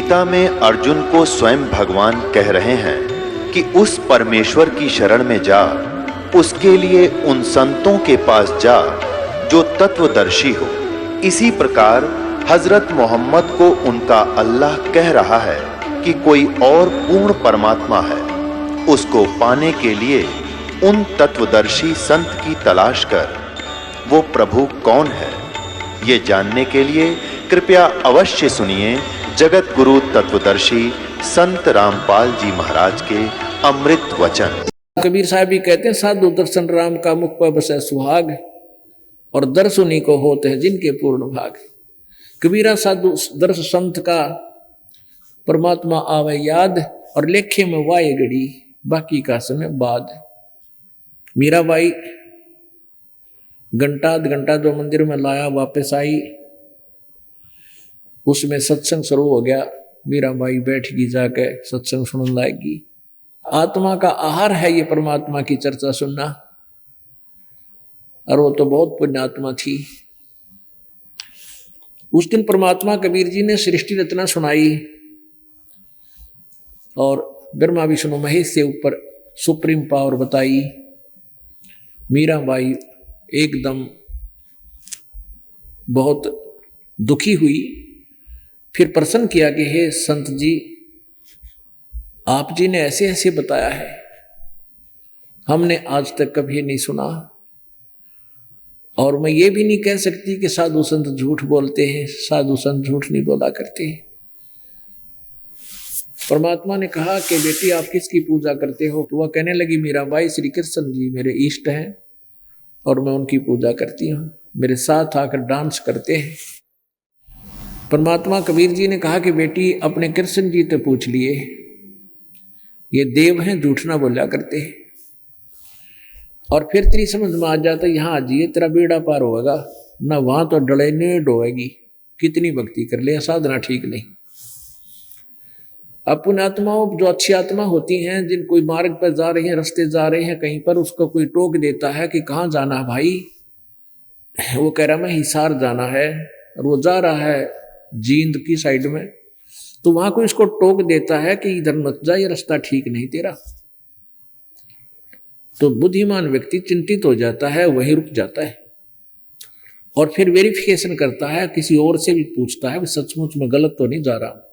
गीता में अर्जुन को स्वयं भगवान कह रहे हैं कि उस परमेश्वर की शरण में जा, उसके लिए उन संतों के पास जा जो तत्वदर्शी हो। इसी प्रकार हजरत मोहम्मद को उनका अल्लाह कह रहा है कि कोई और पूर्ण परमात्मा है, उसको पाने के लिए उन तत्वदर्शी संत की तलाश कर। वो प्रभु कौन है, ये जानने के लिए कृपया अवश्य सुनिए जगत गुरु तत्वदर्शी संत रामपाल जी महाराज के अमृत वचन। कबीर साहब भी कहते हैं, साधु दर्शन राम का मुख पर बसे सुहाग, और दर्शुनी को होते हैं जिनके पूर्ण भाग। कबीरा साधु दर्श संत का परमात्मा आवे याद, और लेखे में वाये घड़ी बाकी का समय बाद। मीराबाई घंटा आध घंटा जो मंदिर में लाया वापस आई, उसमें सत्संग शुरू हो गया। मीराबाई बैठगी, जाके सत्संग सुनने लगेगी। आत्मा का आहार है ये परमात्मा की चर्चा सुनना, और वो तो बहुत पुण्यात्मा थी। उस दिन परमात्मा कबीर जी ने सृष्टि रचना सुनाई, और ब्रह्मा विष्णु महेश से ऊपर सुप्रीम पावर बताई। मीराबाई एकदम बहुत दुखी हुई, फिर प्रश्न किया कि हे संत जी, आप जी ने ऐसे ऐसे बताया है, हमने आज तक कभी नहीं सुना, और मैं ये भी नहीं कह सकती कि साधु संत झूठ बोलते हैं। साधु संत झूठ नहीं बोला करते। परमात्मा ने कहा कि बेटी आप किसकी पूजा करते हो? तो वह कहने लगी, मीराबाई श्री कृष्ण जी मेरे इष्ट हैं और मैं उनकी पूजा करती हूँ, मेरे साथ आकर डांस करते हैं। परमात्मा कबीर जी ने कहा कि बेटी अपने कृष्ण जी तो पूछ लिए, ये देव हैं, झूठ ना बोला करते हैं। और फिर तेरी समझ में आ जाता, यहाँ आ जाइए तेरा बेड़ा पार होगा ना, वहां तो डले नेड होएगी। कितनी भक्ति कर ले, साधना ठीक नहीं। अपन आत्माओं जो अच्छी आत्मा होती हैं, जिन कोई मार्ग पर जा रही हैं, रास्ते जा रहे हैं कहीं पर, उसको कोई टोक देता है कि कहाँ जाना भाई, वो कह रहा मैं हिसार जाना है, और वो जा रहा है जींद की साइड में, तो वहां कोई उसको टोक देता है कि इधर मत जा, ये रास्ता ठीक नहीं तेरा। तो बुद्धिमान व्यक्ति चिंतित हो जाता है, वहीं रुक जाता है, और फिर वेरिफिकेशन करता है, किसी और से भी पूछता है सचमुच में गलत तो नहीं जा रहा।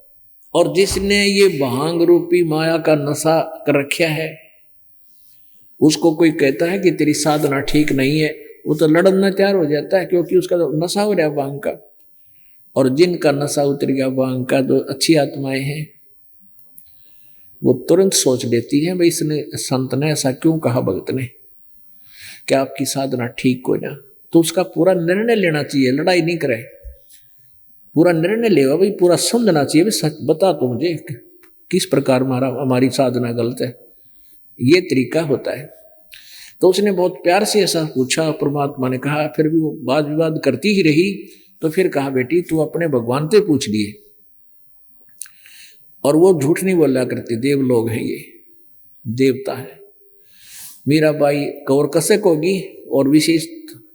और जिसने ये भांग रूपी माया का नशा कर रखा है, उसको कोई कहता है कि तेरी साधना ठीक नहीं है, वो तो लड़ना तैयार हो जाता है, क्योंकि उसका तो नशा हो रहा है भांग का। और जिनका नशा उतर गया भांग का, जो अच्छी आत्माएं हैं, वो तुरंत सोच लेती है भाई इसने, संत ने ऐसा क्यों कहा, भगत ने, क्या आपकी साधना ठीक हो ना। तो उसका पूरा निर्णय लेना चाहिए, लड़ाई नहीं करे, पूरा निर्णय लेगा भाई, पूरा समझना चाहिए भाई, सच बता तो मुझे किस प्रकार हमारी साधना गलत है। ये तरीका होता है। तो उसने बहुत प्यार से ऐसा पूछा, परमात्मा ने कहा, फिर भी वो वाद विवाद करती ही रही। तो फिर कहा बेटी तू अपने भगवान से पूछ लिए, और वो झूठ नहीं बोला करते, देव लोग हैं, ये देवता है। मीराबाई कौर कसक होगी, और विशेष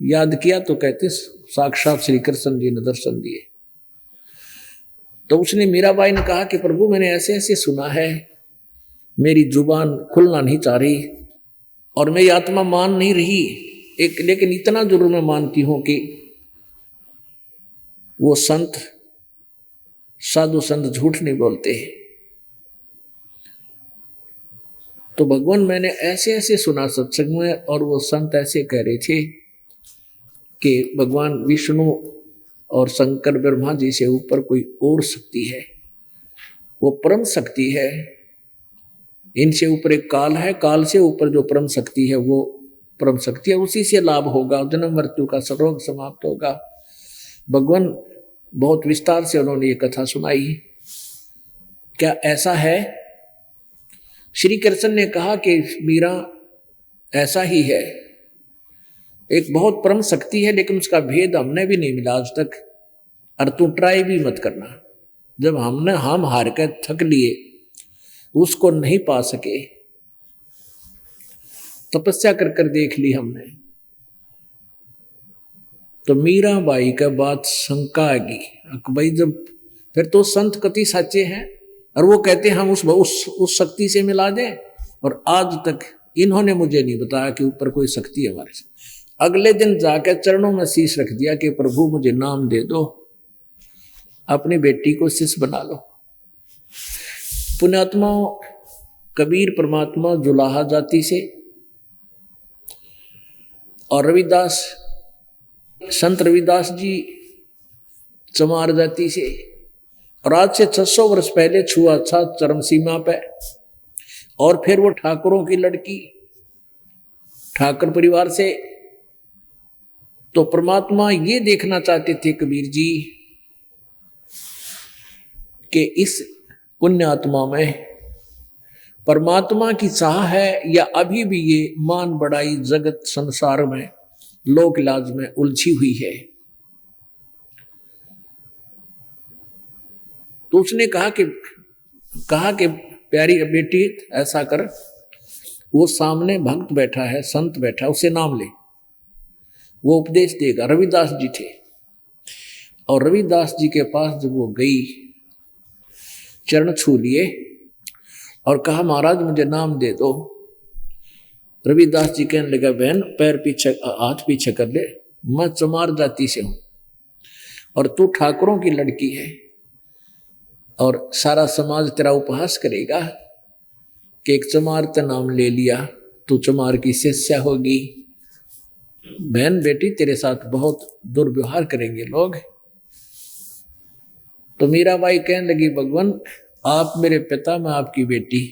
याद किया तो कहते साक्षात श्री कृष्ण जी ने दर्शन दिए। तो उसने मीराबाई ने कहा कि प्रभु मैंने ऐसे ऐसे सुना है, मेरी जुबान खुलना नहीं चाह रही, और मेरी आत्मा मान नहीं रही एक, लेकिन इतना जरूर मैं मानती हूं कि वो संत, साधु संत झूठ नहीं बोलते। तो भगवान मैंने ऐसे ऐसे सुना सत्संग में, और वो संत ऐसे कह रहे थे कि भगवान विष्णु और शंकर ब्रह्मा जी से ऊपर कोई और शक्ति है, वो परम शक्ति है। इनसे ऊपर एक काल है, काल से ऊपर जो परम शक्ति है वो परम शक्ति है, उसी से लाभ होगा, जन्म मृत्यु का रोग समाप्त होगा। भगवान बहुत विस्तार से उन्होंने ये कथा सुनाई। क्या ऐसा है? श्री कृष्ण ने कहा कि मीरा ऐसा ही है, एक बहुत परम शक्ति है, लेकिन उसका भेद हमने भी नहीं मिला आज तक, और तू ट्राई भी मत करना। जब हम हार कर थक लिए, उसको नहीं पा सके, तपस्या कर कर देख ली हमने, तो मीराबाई का बात शंका आएगी। भाई जब फिर तो संत कति साचे हैं और वो कहते हैं हम उस शक्ति से मिला दें, और आज तक इन्होंने मुझे नहीं बताया कि ऊपर कोई शक्ति है हमारे से। अगले दिन जाकर चरणों में शीश रख दिया कि प्रभु मुझे नाम दे दो, अपनी बेटी को शिष्य बना लो। पुण्यात्मा कबीर परमात्मा जुलाहा जाति से और रविदास संत रविदास जी चमार जाति से, और आज से 600 वर्ष पहले छुआछूत चरम सीमा पे। और फिर वो ठाकुरों की लड़की ठाकुर परिवार से। तो परमात्मा ये देखना चाहते थे कबीर जी कि इस पुण्य आत्मा में परमात्मा की चाह है या अभी भी ये मान बढ़ाई जगत संसार में लोक लाज में उलझी हुई है। तो उसने कहा कि प्यारी बेटी ऐसा कर, वो सामने भक्त बैठा है, संत बैठा है, उसे नाम ले, वो उपदेश देगा। रविदास जी थे, और रविदास जी के पास जब वो गई, चरण छू लिए और कहा महाराज मुझे नाम दे दो। रविदास जी कहने लगा बहन पैर पीछे हाथ पीछे कर ले, मैं चमार जाति से हूं और तू ठाकुरों की लड़की है, और सारा समाज तेरा उपहास करेगा कि एक चमार का नाम ले लिया, तू चमार की शिष्या होगी। बहन बेटी तेरे साथ बहुत दुर्व्यवहार करेंगे लोग। तो मीराबाई कहने लगी भगवान आप मेरे पिता, मैं आपकी बेटी,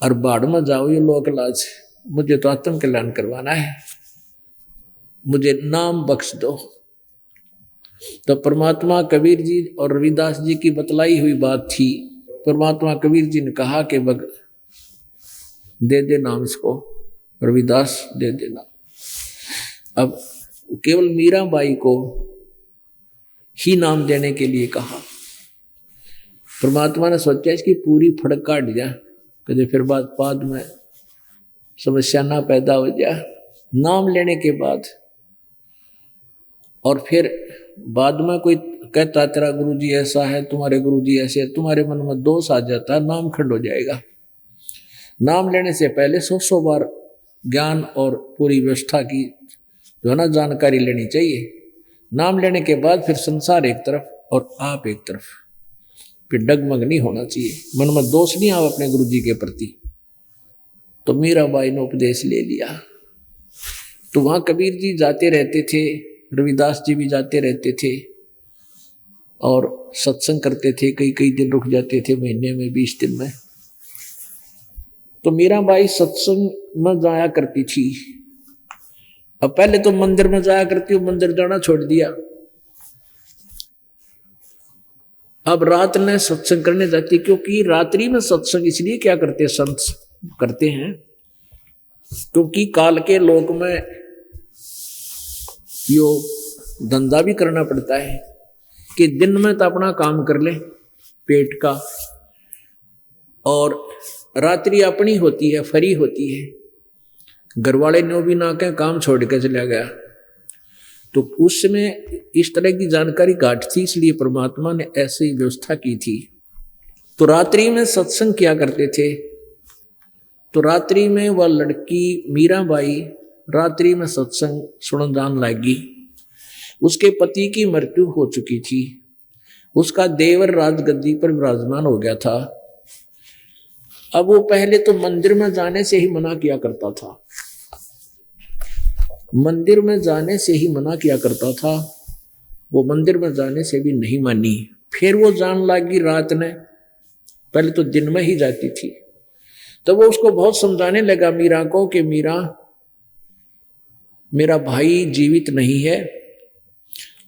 और बाढ़ में जाओ ये लोक लाज, मुझे तो आत्म कल्याण करवाना है, मुझे नाम बख्श दो। तो परमात्मा कबीर जी और रविदास जी की बतलाई हुई बात थी। परमात्मा कबीर जी ने कहा कि दे दे नाम इसको, रविदास दे देना। अब केवल मीराबाई को ही नाम देने के लिए कहा। परमात्मा ने सोचा इसकी पूरी फड़क काट दिया, कभी फिर बाद में समस्या ना पैदा हो जाए। नाम लेने के बाद और फिर बाद में कोई कहता तेरा गुरुजी ऐसा है, तुम्हारे गुरुजी ऐसे है, तुम्हारे मन में दोष आ जाता है, नाम खंड हो जाएगा। नाम लेने से पहले 100 बार ज्ञान और पूरी व्यवस्था की जो है ना जानकारी लेनी चाहिए। नाम लेने के बाद फिर संसार एक तरफ और आप एक तरफ, फिर डगमग नहीं होना चाहिए, मन में दोष नहीं आवे अपने गुरुजी के प्रति। तो मीराबाई ने उपदेश ले लिया। तो वहाँ कबीर जी जाते रहते थे, रविदास जी भी जाते रहते थे और सत्संग करते थे। कई दिन रुक जाते थे, महीने में 20 दिन में। तो मीराबाई सत्संग में जाया करती थी। अब पहले तो मंदिर में जाया करती हूँ, मंदिर जाना छोड़ दिया। अब रात में सत्संग करने जाती, क्योंकि रात्रि में सत्संग इसलिए क्या करते संत करते हैं, क्योंकि काल के लोक में यो धंधा भी करना पड़ता है कि दिन में तो अपना काम कर ले पेट का, और रात्रि अपनी होती है, फ्री होती है। घर वाले ने भी ना कहें काम छोड़ के चला गया। तो उस समय इस तरह की जानकारी घाट थी, इसलिए परमात्मा ने ऐसी व्यवस्था की थी। तो रात्रि में सत्संग किया करते थे। तो रात्रि में वह लड़की मीराबाई रात्रि में सत्संग सुन जान लगी। उसके पति की मृत्यु हो चुकी थी, उसका देवर राजगद्दी पर विराजमान हो गया था। अब वो पहले तो मंदिर में जाने से ही मना किया करता था, मंदिर में जाने से ही मना किया करता था। वो मंदिर में जाने से भी नहीं मानी। फिर वो जान लगी रात में, पहले तो दिन में ही जाती थी। तो वो उसको बहुत समझाने लगा मीरा को कि मीरा, मेरा भाई जीवित नहीं है,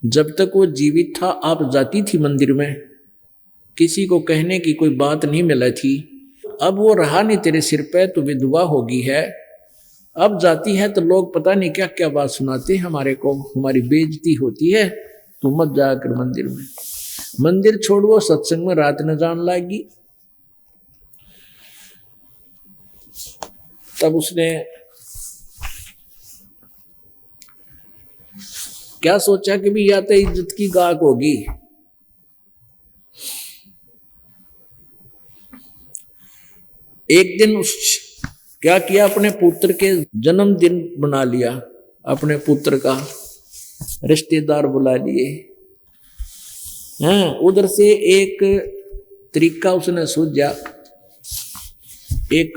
जब तक वो जीवित था आप जाती थी मंदिर में, किसी को कहने की कोई बात नहीं मिला थी। अब वो रहा नहीं तेरे सिर पे, तो विधवा होगी है, अब जाती है तो लोग पता नहीं क्या क्या बात सुनाते हैं हमारे को, हमारी बेइज्जती होती है, तो मत जाकर मंदिर में। मंदिर छोड़ वो सत्संग में रात न जान लागी। तब उसने क्या सोचा कि भी या तो इज्जत की गाक होगी, एक दिन उस क्या किया, अपने पुत्र के जन्मदिन बना लिया, अपने पुत्र का रिश्तेदार बुला लिए हैं। उधर से एक तरीका उसने सूझा, एक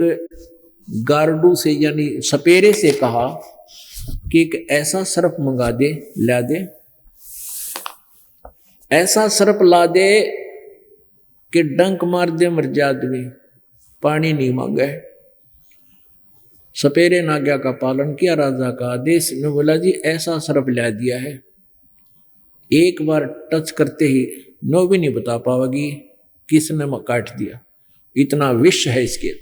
गार्डू से यानी सपेरे से कहा कि एक ऐसा सर्प मंगा दे, ला दे, ऐसा सर्प ला दे कि डंक मार दे मर जा आदमी, पानी नहीं मांगे। सपेरे ने आज्ञा का पालन किया, राजा का आदेश में बोला जी ऐसा सर्प ला दिया है, एक बार टच करते ही नो भी नहीं बता पाओगी किसने काट दिया, इतना विष है इसके।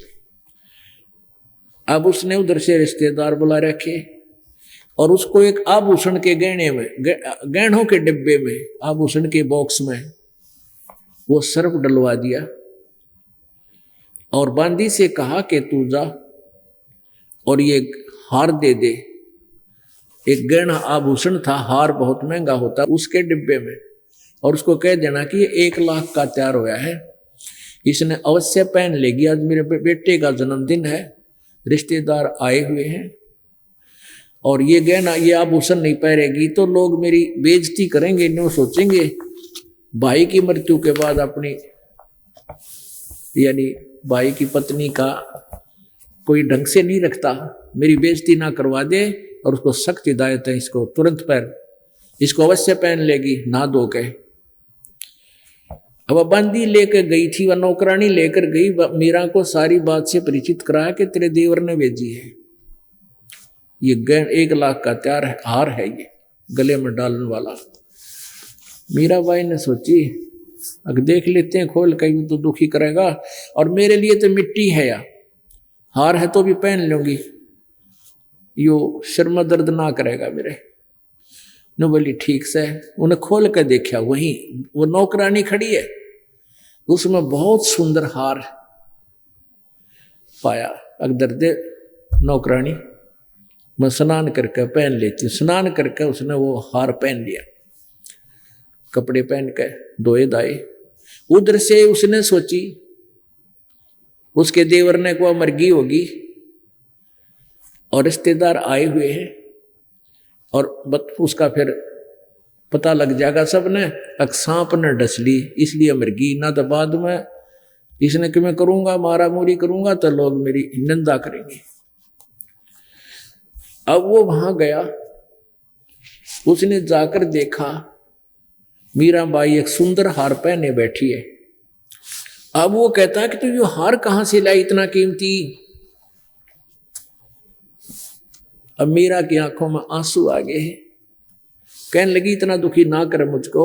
अब उसने उधर से रिश्तेदार बुला रखे और उसको एक आभूषण के गहने में, गहनों के डिब्बे में, आभूषण के बॉक्स में वो सर्प डलवा दिया और बांदी से कहा कि तू जा और ये हार दे दे। एक गहना आभूषण था, हार बहुत महंगा होता, उसके डिब्बे में, और उसको कह देना कि ये 1 लाख का तैयार होया है, इसने अवश्य पहन लेगी, आज मेरे बेटे का जन्मदिन है, रिश्तेदार आए हुए हैं और ये गहना, ये आभूषण नहीं पहनेगी तो लोग मेरी बेइज्जती करेंगे, नो सोचेंगे भाई की मृत्यु के बाद अपनी यानी भाई की पत्नी का कोई ढंग से नहीं रखता, मेरी बेइज्जती ना करवा दे। और उसको सख्त हिदायत है, इसको तुरंत पहन, इसको अवश्य पहन लेगी ना धो के। अब बंदी लेकर गई थी, वह नौकरानी लेकर गई, मीरा को सारी बात से परिचित कराया कि तेरे देवर ने भेजी है, ये 1 लाख का तैयार हार है, ये गले में डालने वाला। मीराबाई ने सोची अगर देख लेते हैं खोल, कहीं तो दुखी करेगा, और मेरे लिए तो मिट्टी है या हार है तो भी पहन लूंगी, यो शर्म दर्द ना करेगा मेरे। न बोली ठीक से। उन्हें खोल कर देखा, वहीं वो नौकरानी खड़ी है, उसमें बहुत सुंदर हार पाया। अगर दे नौकरानी, मैं स्नान करके पहन लेती। स्नान करके उसने वो हार पहन लिया, कपड़े पहन के धोए धाए। उधर से उसने सोची उसके देवर ने को मरगी होगी और रिश्तेदार आए हुए हैं और उसका फिर पता लग जाएगा सबने, सांप ने डस ली इसलिए मरगी ना, तो बाद में इसने कि मैं करूंगा, मारा मोरी करूंगा तो लोग मेरी निंदा करेंगे। अब वो वहां गया, उसने जाकर देखा मीराबाई एक सुंदर हार पहने बैठी है। अब वो कहता है कि तू ये हार कहां से लाई इतना कीमती। अब मीरा की आंखों में आंसू आ गए हैं, कहने लगी इतना दुखी ना कर मुझको,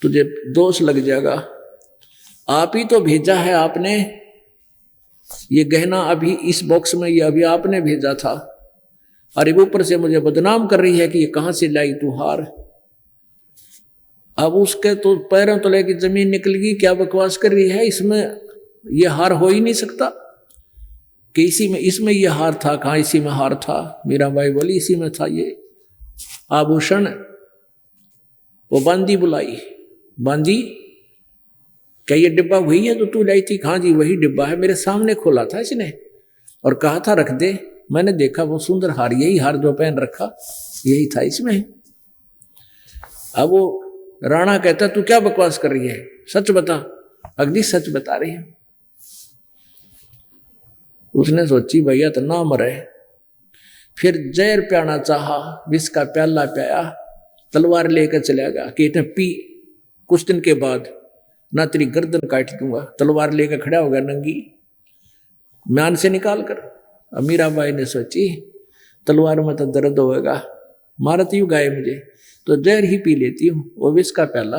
तुझे दोष लग जाएगा, आप ही तो भेजा है आपने, ये गहना अभी इस बॉक्स में, ये अभी आपने भेजा था, अरे ऊपर से मुझे बदनाम कर रही है कि ये कहां से लाई तू हार। अब उसके तो पैरों तले की जमीन निकल गई, क्या बकवास कर रही है, इसमें ये हार हो ही नहीं सकता कि इसी में, इसमें ये हार था, कहाँ इसी में हार था। मीराबाई बोली इसी में था ये आभूषण। वो बांदी बुलाई, बांदी क्या ये डिब्बा वही है तो तू लाई थी? हाँ जी वही डिब्बा है, मेरे सामने खोला था इसने और कहा था रख दे, मैंने देखा वो सुंदर हार, यही हार जो पहन रखा यही था इसमें। अब वो राणा कहता तू क्या बकवास कर रही है, सच बता। अगली सच बता रही है। उसने सोची भैया तो ना मरे, फिर जहर प्याना चाहा, विष का प्याला प्याया, तलवार लेकर चला गया कि इतने पी, कुछ दिन के बाद ना तेरी गर्दन काट दूंगा। तलवार लेकर खड़ा हो गया नंगी, म्यान से निकाल कर। अब मीराबाई ने सोची तलवार में तो दर्द होगा, मारत यूं गाय मुझे, तो जहर ही पी लेती हूँ। वो विष का प्याला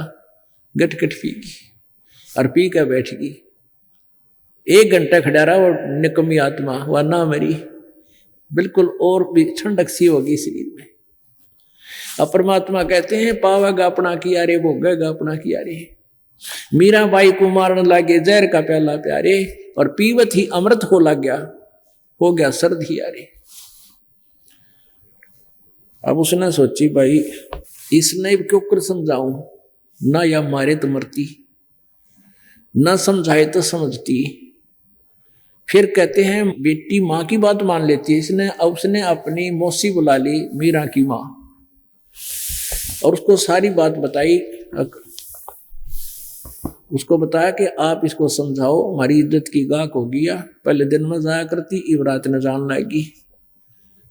गटगट पीगी और पी कर बैठ गई। 1 घंटा खड़ा रहा वो निकम्मी आत्मा, वह ना मरी, बिल्कुल और भी ठंडक सी होगी शरीर में। अब परमात्मा कहते हैं पावेगा अपना किया रे, भोगेगा अपना किया रे। मीराबाई को मारने लगे जहर का प्याला प्यारे, और पीवत ही अमृत हो लग गया, हो गया सर्द ही यारे। अब उसने सोची भाई इसने क्यों कर समझाऊं, ना या मारे तो मरती, ना समझाए तो समझती। फिर कहते हैं बेटी माँ की बात मान लेती है, इसने उसने अपनी मौसी बुला ली, मीरा की माँ, और उसको सारी बात बताई। उसको बताया कि आप इसको समझाओ, हमारी इज्जत की गाक होगी, या पहले दिन में जाया करती, इब रात न जान लाएगी,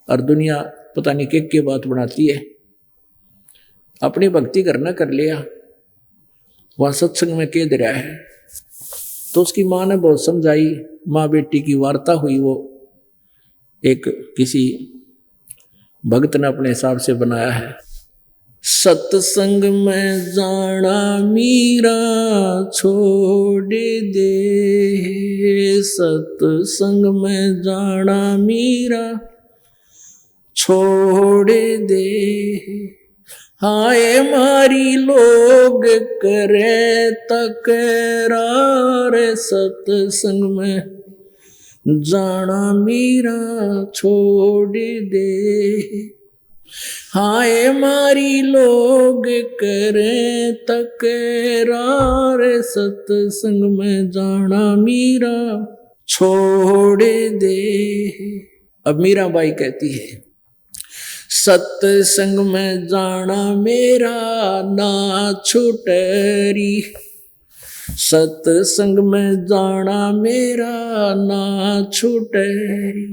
और दुनिया पता नहीं के बात बनाती है। अपनी भक्ति करना कर लिया, वहां सत्संग में कह दे रहा है। तो उसकी माँ ने बहुत समझाई, माँ बेटी की वार्ता हुई। वो एक किसी भक्त ने अपने हिसाब से बनाया है। सत्संग में जाना मीरा छोड़ दे, सत्संग में जाना मीरा छोड़ दे, हाय मारी लोग करे तकरार, सत्संग में जाना मीरा छोड़ दे, हाय मारी लोग करे तकरार, सत्संग में जाना मीरा छोड़ दे। अब मीरा बाई कहती है, सत्संग में जाना मेरा ना छुटरी, सत्संग में जाना मेरा ना छुटरी,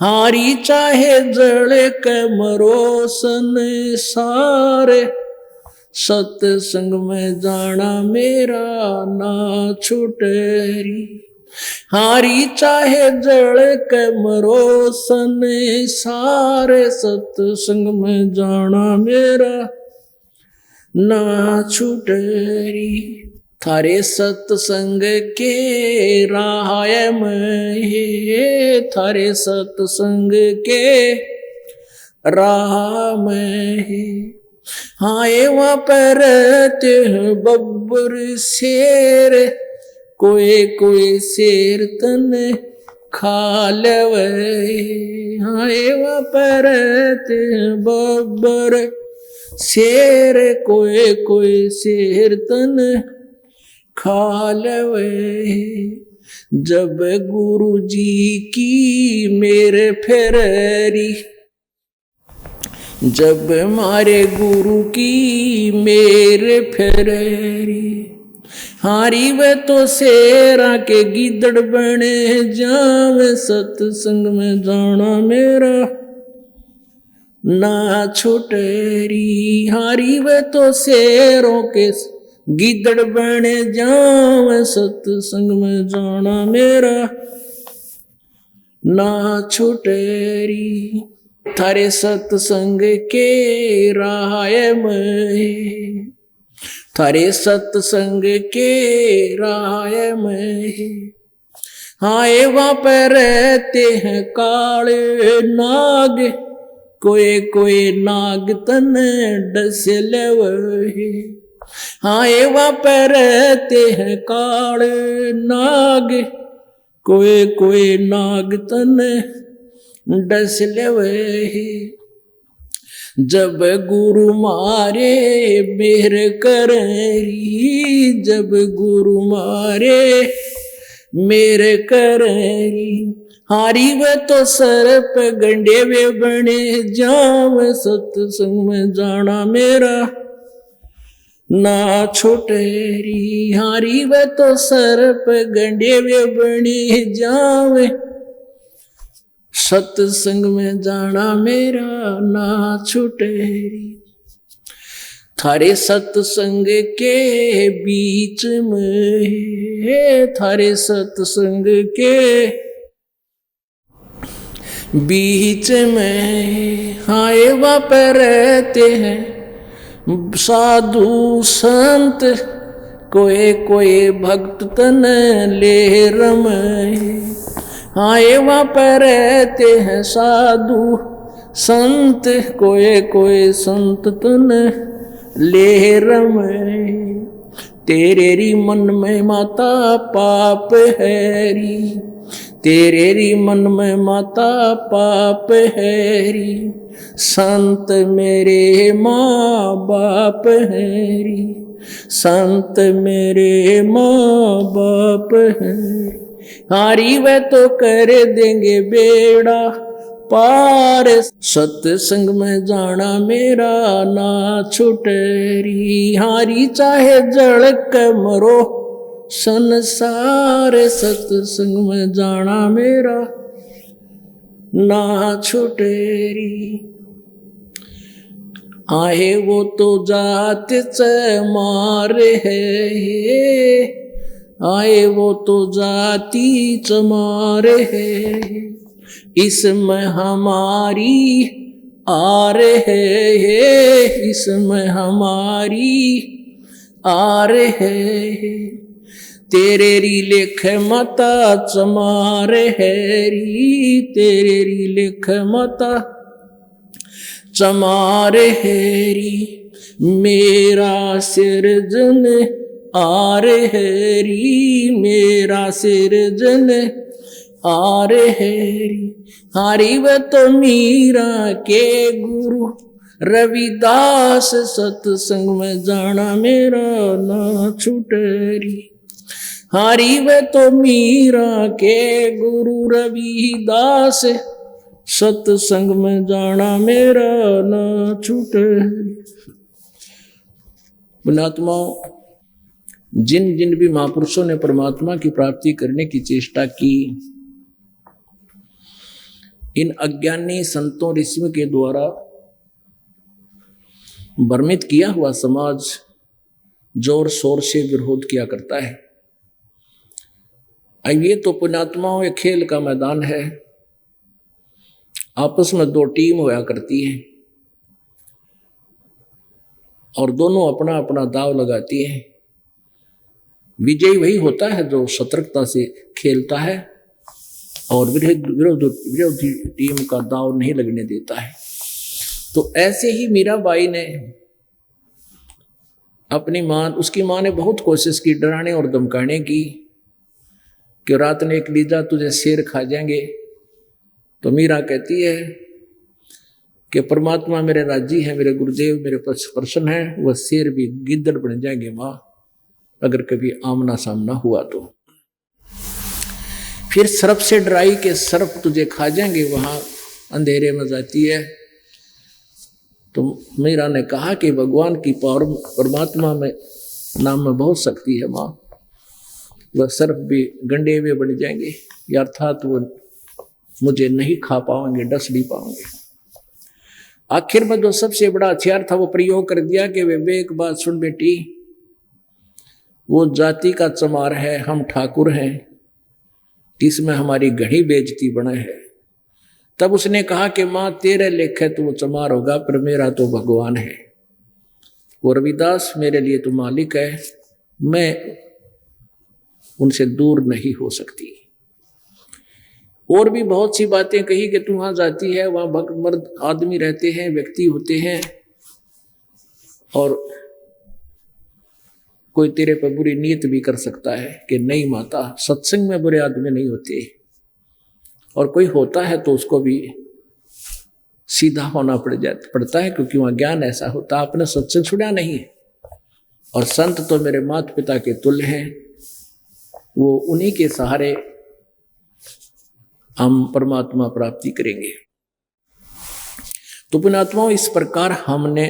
हारी चाहे जड़ के मरो संसार, सत्संग में जाना मेरा ना छुटरी, हारी चाहे जड़ के मरो संसार, सत्संग में जाना मेरा ना छुटरी, थारे सत्संग के राह में, थारे सत्संग के राह में, हाय वहाँ पर बब्बर शेर, कोई कोई शेर तन खा लेवे, हाय वहाँ पर बब्बर शेर, कोई कोई शेर तन खा लेवे, जब गुरु जी की मेरे फेरी, जब मारे गुरु की मेरे फेरी, हारी वे तो शेरा के गिदड़ बने जावे, सत्संग में जाना मेरा ना छुटरी, हारी वे तो शेरों के गिदड़ बने जावे, सत्संग में जाना मेरा ना छुटरी, थारे सत्संग के राह में, थारे सत्संग के राह में, हाय वहाँ पर रहते हैं काले नाग, कोई कोई नाग तन डस लेवे, हाय वहाँ पर रहते हैं काले नाग, कोई कोई नाग तन डस लेवे, जब गुरु मारे मेरे करी, जब गुरु मारे मेरे करी, हारी वे तो सर पे गंडे वे बने जाव, सत्संग में जाना मेरा ना छुटरी, हारी वे तो सर पे गंडे वे बने जावे, सत्संग में जाना मेरा ना छुटरी, थारे सत्संग के बीच में, थारे सत्संग के बीच में, हाय वहाँ पर रहते हैं साधु संत, कोई कोई भक्त तन ले रमे, हाय वहाँ पर रहते हैं साधु संत, कोई कोई संत तन ले रमे, तेरे री मन में माता पाप हैरी, तेरे री मन में माता पाप हैरी, संत मेरे माँ बाप हैरी, संत मेरे माँ बाप हैरी, हारी वे तो कर देंगे बेड़ा पार। सत्संग में जाना मेरा ना छुटरी, हारी चाहे जड़ के मरो संसार। सत्संग में जाना मेरा ना छुटरी। आए वो तो जात से मारे है, आए वो तो जाति चमारे है। इसमें हमारी आ रहे है, इसमें हमारी आ रहे है। तेरे री लेख मता चमारे है री, तेरे री लेख मता चमारे हेरी। मेरा सिरजन आर हेरी, मेरा सिरजन आर हेरी। हारी व तो मीरा के गुरु रविदास, सत्संग में जाना मेरा ना छुटरी। हारी व तो मीरा के गुरु रविदास, सत्संग में जाना मेरा ना छूटे। पुण्यात्मा, जिन जिन भी महापुरुषों ने परमात्मा की प्राप्ति करने की चेष्टा की, इन अज्ञानी संतों ऋषियों के द्वारा भ्रमित किया हुआ समाज जोर शोर से विरोध किया करता है। अब ये तो पुण्यात्माओं एक खेल का मैदान है, आपस में दो टीम होया करती है और दोनों अपना अपना दाव लगाती है। विजयी वही होता है जो सतर्कता से खेलता है और विरोधी टीम का दाव नहीं लगने देता है। तो ऐसे ही मीराबाई ने अपनी मां, उसकी मां ने बहुत कोशिश की डराने और धमकाने की कि रात ने एक लीजा तुझे शेर खा जाएंगे। तो मीरा कहती है कि परमात्मा मेरे राजी है, मेरे गुरुदेव मेरे प्रसन्न है, वह शेर भी गिद्दड़ बन जाएंगे माँ अगर कभी आमना सामना हुआ तो। फिर सर्प से डराई के सर्प तुझे खा जाएंगे, वहां अंधेरे में जाती है। तो मीरा ने कहा कि भगवान की पावर परमात्मा में नाम में बहुत शक्ति है माँ, वह सर्प भी गंडे हुए बन जाएंगे, अर्थात वो मुझे नहीं खा पाओगे, डस नहीं पाओगे। आखिर में जो सबसे बड़ा हथियार था वो प्रयोग कर दिया कि वे एक बात सुन बेटी, वो जाति का चमार है, हम ठाकुर हैं, इसमें हमारी घनी बेइज्जती बना है। तब उसने कहा कि माँ तेरे लेखे तो वो चमार होगा, पर मेरा तो भगवान है, वो रविदास मेरे लिए तो मालिक है, मैं उनसे दूर नहीं हो सकती। और भी बहुत सी बातें कही कि तू वहां जाती है, वहां मर्द आदमी रहते हैं, व्यक्ति होते हैं, और कोई तेरे पर बुरी नीयत भी कर सकता है कि नहीं माता, सत्संग में बुरे आदमी नहीं होते, और कोई होता है तो उसको भी सीधा होना पड़ता है, क्योंकि वहां ज्ञान ऐसा होता। आपने सत्संग सुना नहीं है, और संत तो मेरे माता पिता के तुल्य हैं, वो उन्हीं के सहारे हम परमात्मा प्राप्ति करेंगे। तो पुण्यात्माओं, इस प्रकार हमने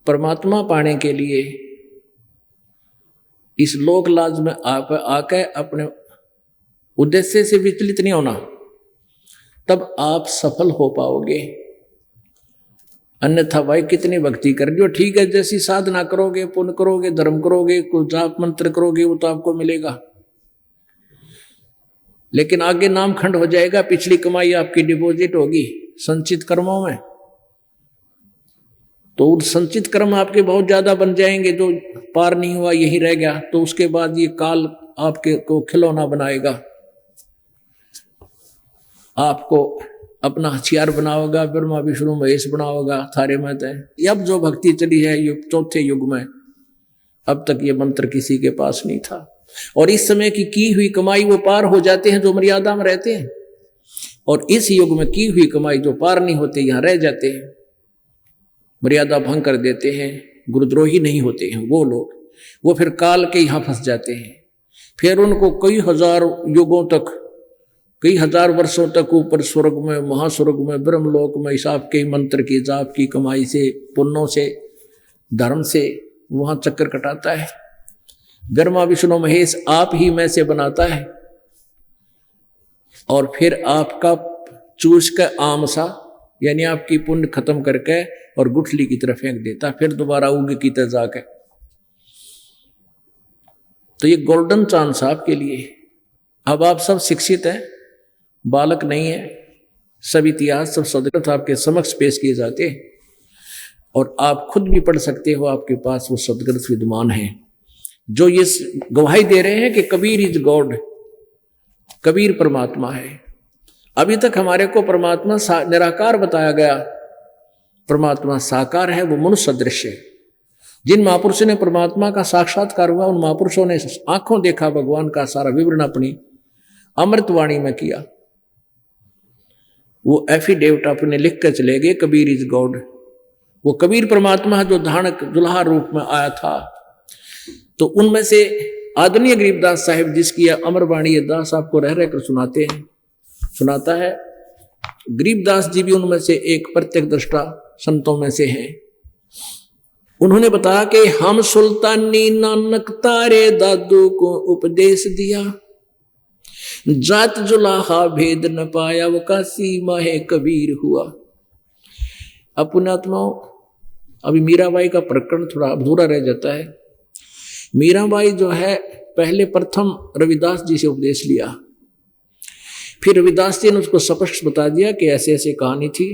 परमात्मा पाने के लिए इस लोक लाज में आकर अपने उद्देश्य से विचलित नहीं होना, तब आप सफल हो पाओगे। अन्यथा भाई कितनी भक्ति कर लियो, ठीक है, जैसी साधना करोगे, पुण्य करोगे, धर्म करोगे, कोई जाप मंत्र करोगे, वो तो आपको मिलेगा, लेकिन आगे नाम खंड हो जाएगा, पिछली कमाई आपकी डिपॉजिट होगी संचित कर्मों में, तो संचित कर्म आपके बहुत ज्यादा बन जाएंगे, जो पार नहीं हुआ यही रह गया, तो उसके बाद ये काल आपके को खिलौना बनाएगा, आपको अपना हथियार बनाओगा, ब्रह्मा विष्णु महेश बनाओगा, थारे मत है। अब जो भक्ति चली है युग, चौथे युग में, अब तक ये मंत्र किसी के पास नहीं था, और इस समय की हुई कमाई वो पार हो जाते हैं जो मर्यादा में रहते हैं, और इस युग में की हुई कमाई जो पार नहीं होते यहां रह जाते हैं, मर्यादा भंग कर देते हैं, गुरुद्रोही नहीं होते हैं वो लोग, वो फिर काल के यहां फंस जाते हैं। फिर उनको कई हजार युगों तक, कई हजार वर्षों तक ऊपर स्वर्ग में, महास्वर्ग में, ब्रह्मलोक में हिसाब के मंत्र की जाप की कमाई से, पुण्यों से, धर्म से वहां चक्कर कटाता है। ब्रह्मा विष्णु महेश आप ही में से बनाता है और फिर आपका चूस का आमसा यानी आपकी पुण्य खत्म करके और गुठली की तरफ फेंक देता, फिर दोबारा उग की तजाक है। तो ये गोल्डन चांस आपके लिए। अब आप सब शिक्षित हैं, बालक नहीं है, सब इतिहास, सब सदग्रंथ आपके समक्ष पेश किए जाते हैं और आप खुद भी पढ़ सकते हो, आपके पास वो सदग्रंथ विद्यमान है जो ये गवाही दे रहे हैं कि कबीर इज गॉड, कबीर परमात्मा है। अभी तक हमारे को परमात्मा निराकार बताया गया, परमात्मा साकार है, वो मनुष्य सदृश है। जिन महापुरुषों ने परमात्मा का साक्षात्कार हुआ उन महापुरुषों ने आंखों देखा भगवान का सारा विवरण अपनी अमृतवाणी में किया। वो एफिडेविट अपने लिख कर चले गए, कबीर इज गॉड। वो कबीर परमात्मा जो धानक दुल्हा रूप में आया था। तो उनमें से आदरणीय गरीबदास साहिब जिसकी अमरवाणी दास आपको रह रहकर सुनाता है, गरीबदास जी भी उनमें से एक प्रत्यक्ष दृष्टा संतों में से हैं। उन्होंने बताया कि हम सुल्तानी नानक तारे दादू को उपदेश दिया, जात जुलाहा भेद न पाया, वो काशी माहे कबीर हुआ। अपनात्माओं, अभी मीराबाई का प्रकरण थोड़ा अधूरा रह जाता है। मीराबाई जो है पहले प्रथम रविदास जी से उपदेश लिया, फिर रविदास जी ने उसको स्पष्ट बता दिया कि ऐसे ऐसे कहानी थी,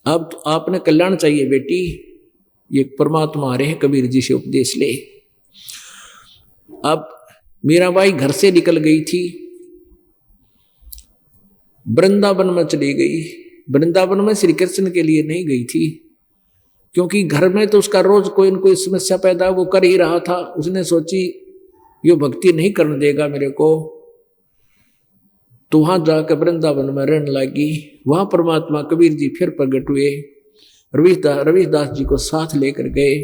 अब तो आपने कल्याण चाहिए बेटी, ये परमात्मा आ रहे हैं, कबीर जी से उपदेश ले। अब मीराबाई घर से निकल गई थी, वृंदावन में चली गई। वृंदावन में श्री कृष्ण के लिए नहीं गई थी, क्योंकि घर में तो उसका रोज कोई न कोई समस्या पैदा वो कर ही रहा था। उसने सोची ये भक्ति नहीं करने देगा मेरे को, तो वहां जाकर वृंदावन में रहने लगी। वहां परमात्मा कबीर जी फिर प्रकट हुए, रविदास जी को साथ लेकर गए।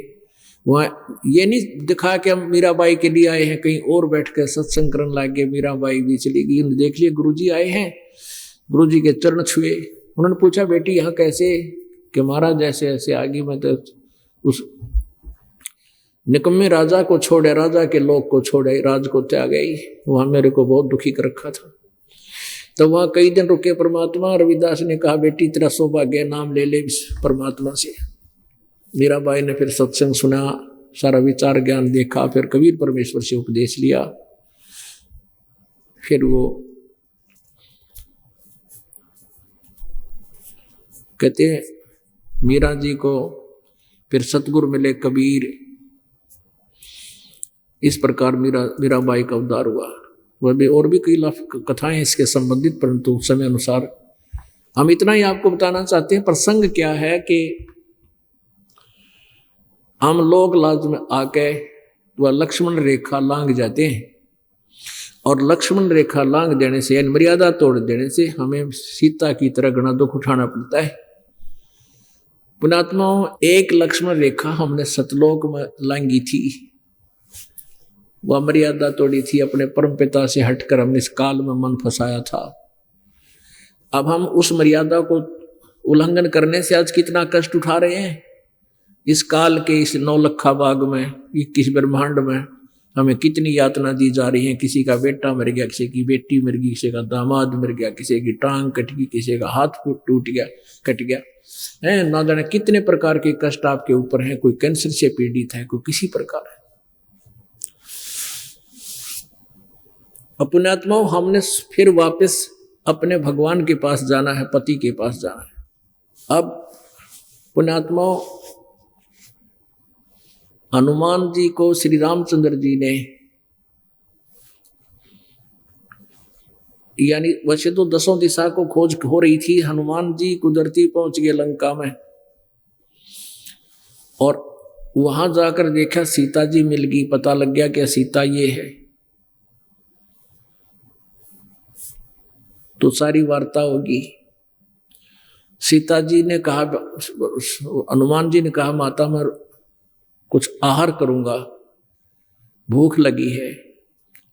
वहाँ ये नहीं दिखा कि हम मीराबाई के लिए आए हैं, कहीं और बैठ कर सत्संग करने लगे। मीराबाई भी चली गई, उन्हें देख लिया गुरुजी आए हैं, गुरुजी के चरण छुए। उन्होंने पूछा बेटी यहाँ कैसे? कि महाराज जैसे ऐसे आगे मैं तो उस निकम्मे राजा को छोड़े, राजा के लोग को छोड़े, राज को त्याग गई। वहां मेरे को बहुत दुखी कर रखा था। तो वहां कई दिन रुके परमात्मा। रविदास ने कहा बेटी तेरा सौभाग्य, नाम ले ले परमात्मा से। मीराबाई ने फिर सत्संग सुना, सारा विचार ज्ञान देखा, फिर कबीर परमेश्वर से उपदेश लिया। फिर वो कहते हैं मीरा जी को फिर सतगुरु मिले कबीर। इस प्रकार मीराबाई का उद्धार हुआ। वह भी और भी कई कथाएं इसके संबंधित, परंतु समय अनुसार हम इतना ही आपको बताना चाहते हैं। प्रसंग क्या है कि हम लोग लाज में आके वह लक्ष्मण रेखा लांग जाते हैं, और लक्ष्मण रेखा लांग देने से यानी मर्यादा तोड़ देने से हमें सीता की तरह घना दुख उठाना पड़ता है। पुणात्माओं, एक लक्ष्मण रेखा हमने सतलोक में लांगी थी, वह मर्यादा तोड़ी थी, अपने परम पिता से हटकर हमने इस काल में मन फंसाया था। अब हम उस मर्यादा को उल्लंघन करने से आज कितना कष्ट उठा रहे हैं। इस काल के इस नौलखा बाग में, 21 ब्रह्मांड में हमें कितनी यातना दी जा रही है। किसी का बेटा मर गया, किसी की बेटी मर गई, किसी का दामाद मर गया, किसी की टांग कट गई, किसी का हाथ टूट गया, कट गया है। ना जाने कितने प्रकार के कष्ट आपके ऊपर हैं। कोई कैंसर से पीड़ित है, कोई किसी प्रकार है। अपने आत्माओं, हमने फिर वापस अपने भगवान के पास जाना है, पति के पास जाना है। अब पुण्यात्माओं, हनुमान जी को श्री रामचंद्र जी ने, यानी वैसे तो 10 दिशा को खोज हो रही थी, हनुमान जी कुदरती पहुंच गए लंका में, और वहां जाकर देखा सीता जी मिल गई। पता लग गया कि सीता ये है। तो सारी वार्ता होगी। सीता जी ने कहा, हनुमान जी ने कहा माता मैं कुछ आहार करूंगा, भूख लगी है।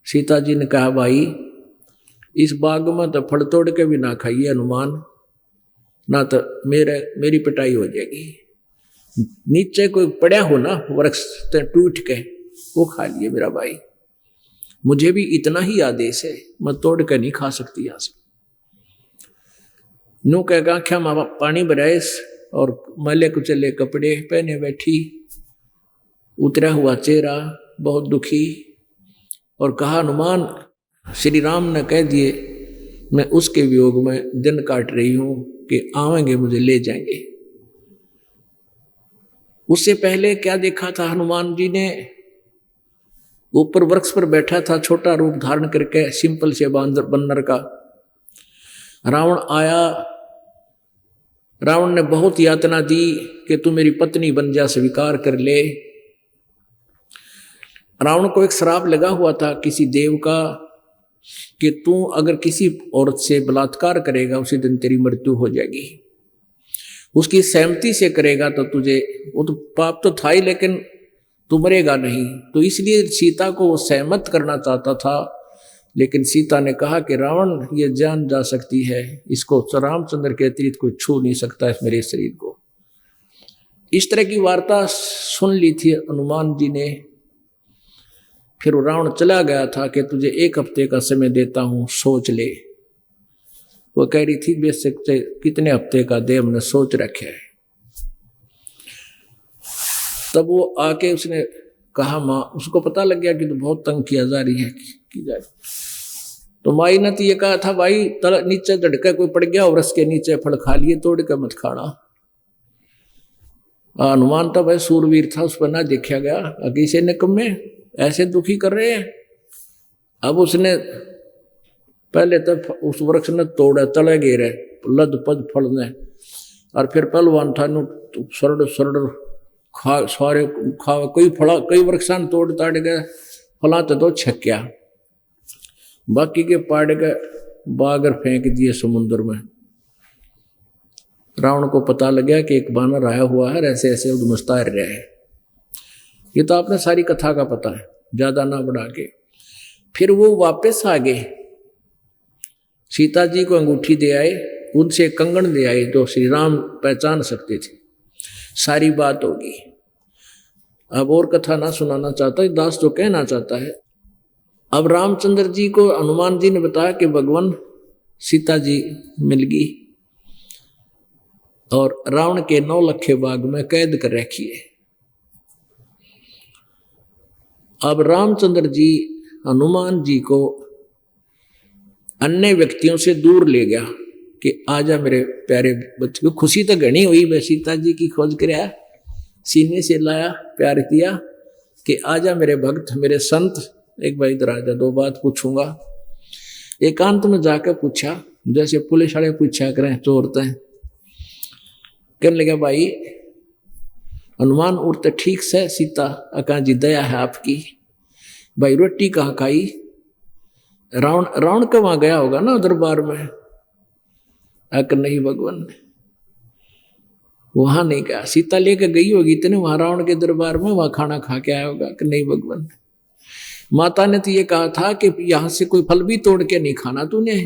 सीता जी ने कहा, भाई इस बाग में तो फल तोड़ के भी ना खाइए हनुमान, ना तो मेरी पिटाई हो जाएगी। नीचे कोई पड़ा हो ना वृक्ष टूट के, वो खा लिए मेरा भाई। मुझे भी इतना ही आदेश है, मैं तोड़ के नहीं खा सकती यहां से। नू कह आख्या माँ पानी भराइस और मैले कुचले कपड़े पहने बैठी, उतरा हुआ चेहरा, बहुत दुखी, और कहा, हनुमान श्री राम ने कह दिए मैं उसके वियोग में दिन काट रही हूं कि आवेंगे मुझे ले जाएंगे। उससे पहले क्या देखा था हनुमान जी ने? ऊपर वृक्ष पर बैठा था छोटा रूप धारण करके, सिंपल से बंदर का। रावण आया, रावण ने बहुत यातना दी कि तू मेरी पत्नी बन जा, स्वीकार कर ले। रावण को एक श्राप लगा हुआ था किसी देव का कि तू अगर किसी औरत से बलात्कार करेगा उसी दिन तेरी मृत्यु हो जाएगी। उसकी सहमति से करेगा तो तुझे, वो तो पाप तो था ही लेकिन तू मरेगा नहीं। तो इसलिए सीता को वो सहमत करना चाहता था, लेकिन सीता ने कहा कि रावण ये जान जा सकती है, इसको रामचंद्र के अतिरिक्त कोई छू नहीं सकता इस मेरे शरीर को। इस तरह की वार्ता सुन ली थी हनुमान जी ने। फिर रावण चला गया था कि तुझे 1 हफ्ते का समय देता हूं, सोच ले। वो कह रही थी बेशक कितने हफ्ते का दे, हमने सोच रखे है। तब वो आके उसने कहा, माँ, उसको पता लग गया कि तो बहुत तंग किया जा रही है की जा रही। तो माई ने तो ये कहा था, भाई नीचे धड़का कोई पड़ गया और के नीचे फल खा लिए, तोड़ के मत खाना। हनुमान तो भाई सूरवीर था, उस पर ना देखा गया। अकीसे निकम्मे ऐसे दुखी कर रहे हैं। अब उसने पहले तो उस वृक्ष ने तोड़ा, तले गिरे लद पद फलने, और फिर पहलवान था सरड़ सारे खा, कोई फला कई वृक्षान तोड़ ताड़ गए, फला तो छक्या, बाकी के पाड़ के बागर फेंक दिए समुद्र में। रावण को पता लग गया कि एक बानर आया हुआ है, ऐसे ऐसे उद्मस्ता रहा है। ये तो आपने सारी कथा का पता है, ज्यादा ना बढ़ा के। फिर वो वापस आ गए, सीता जी को अंगूठी दे आए, उनसे कंगन दे आए जो श्री राम पहचान सकते थे। सारी बात होगी। अब और कथा ना सुनाना चाहता, दास तो कहना चाहता है। अब रामचंद्र जी को हनुमान जी ने बताया कि भगवान सीता जी मिल गई और रावण के 9 लखे बाग में कैद कर रखी है। अब रामचंद्र जी हनुमान जी को अन्य व्यक्तियों से दूर ले गया कि आजा मेरे प्यारे बच्चे। खुशी तो घनी हुई, मैं सीता जी की खोज कराया, सीने से लाया, प्यार किया कि आजा मेरे भक्त, मेरे संत, एक बार इधर आजा, 2 बात पूछूंगा। एकांत में जाकर पूछा, जैसे पुलिस वाले पूछा करें चोरते हैं। कहने लगा, भाई हनुमान उड़ते ठीक से, सीता अका जी दया है आपकी, भाई रोटी कहाँ खाई? रावण का वहां गया होगा ना दरबार में। अक नहीं भगवान, वहां नहीं गया, सीता लेकर गई होगी इतने वहां रावण के दरबार में, वहां खाना खा के आया होगा कि नहीं भगवान। माता ने तो ये कहा था कि यहां से कोई फल भी तोड़ के नहीं खाना तूने,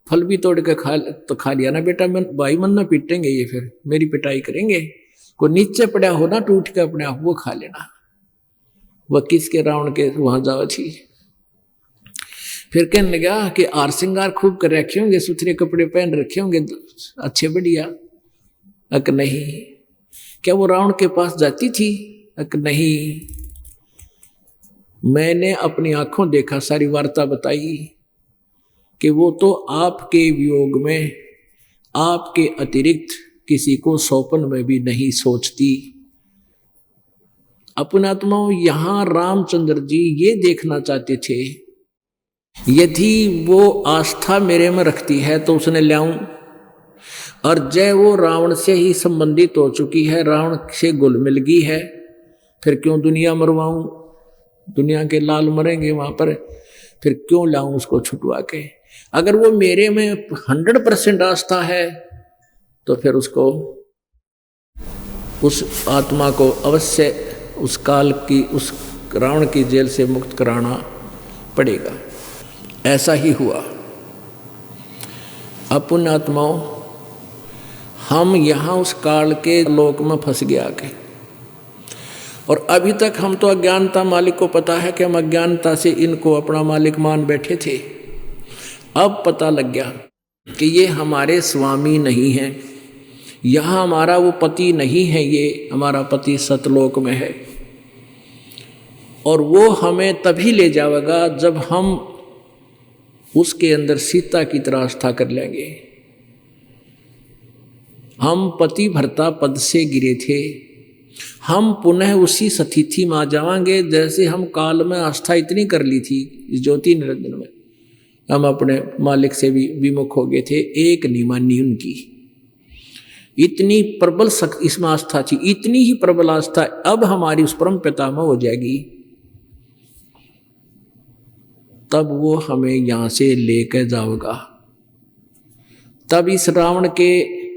फल भी तोड़ के खा लिया ना बेटा, भाई मन ना पीटेंगे ये, फिर मेरी पिटाई करेंगे। कोई नीचे पड़ा हो ना टूट के अपने आप, वो खा लेना। वह किसके रावण के वहां जाओ थी। फिर कहने लगा कि आर श्रृंगार खूब कर रखे होंगे, सुथरे कपड़े पहन रखे होंगे, अच्छे बढ़िया। अक नहीं। क्या वो रावण के पास जाती थी? अक नहीं। मैंने अपनी आंखों देखा, सारी वार्ता बताई कि वो तो आपके वियोग में आपके अतिरिक्त किसी को सौंपन में भी नहीं सोचती। अपनात्माओं, यहां रामचंद्र जी ये देखना चाहते थे, यदि वो आस्था मेरे में रखती है तो उसने लाऊं, और जय वो रावण से ही संबंधित हो चुकी है, रावण से घुल मिल गई है, फिर क्यों दुनिया मरवाऊं? दुनिया के लाल मरेंगे वहां पर, फिर क्यों लाऊं उसको छुटवा के? अगर वो मेरे में 100% आस्था है तो फिर उसको, उस आत्मा को अवश्य उस काल की, उस रावण की जेल से मुक्त कराना पड़ेगा। ऐसा ही हुआ। अब पुण्यात्माओं, हम यहाँ उस काल के लोक में फंस गए आके, और अभी तक हम तो अज्ञानता, मालिक को पता है कि हम अज्ञानता से इनको अपना मालिक मान बैठे थे। अब पता लग गया कि ये हमारे स्वामी नहीं हैं, यहाँ हमारा वो पति नहीं है, ये हमारा पति सतलोक में है, और वो हमें तभी ले जाएगा जब हम उसके अंदर सीता की तरह आस्था कर लेंगे। हम पति भर्ता पद से गिरे थे, हम पुनः उसी स्थिति में आ जाएंगे जैसे हम काल में आस्था इतनी कर ली थी इस ज्योति निरंजन में, हम अपने मालिक से भी विमुख हो गए थे, एक नहीं मानी उनकी। इतनी प्रबल शक्ति इसमें आस्था थी, इतनी ही प्रबल आस्था अब हमारी उस परम पिता में हो जाएगी, तब वो हमें यहाँ से लेकर जाएगा। तब इस रावण के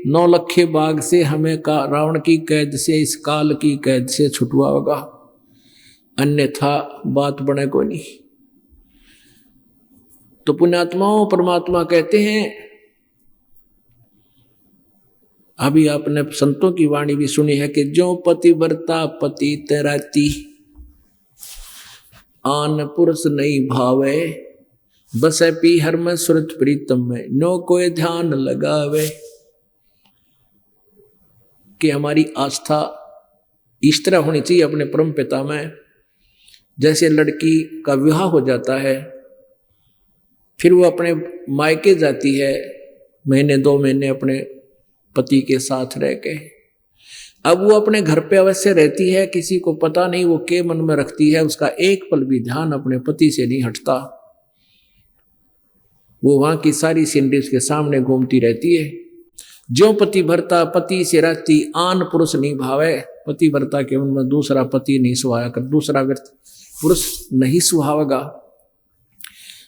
9 लखे बाग से हमें रावण की कैद से, इस काल की कैद से छुटवाएगा, अन्यथा बात बने को नहीं। तो पुण्यात्माओं, परमात्मा कहते हैं, अभी आपने संतों की वाणी भी सुनी है कि जो पतिव्रता पति तैराती, आन पुरुष नहीं भावे, बसे पीहर में सुरत प्रीतम में, नो कोई ध्यान लगावे। कि हमारी आस्था इस तरह होनी चाहिए अपने परम पिता में, जैसे लड़की का विवाह हो जाता है, फिर वो अपने मायके जाती है, महीने 2 महीने अपने पति के साथ रह के, अब वो अपने घर पे अवश्य रहती है, किसी को पता नहीं वो के मन में रखती है, उसका एक पल भी ध्यान अपने पति से नहीं हटता, वो वहां की सारी सीनरी उसके सामने घूमती रहती है। जो पति भरता पति से रहती, आन पुरुष नहीं भावे, पति भरता के मन में दूसरा पति नहीं सुहाया कर, दूसरा पुरुष नहीं सुहावेगा।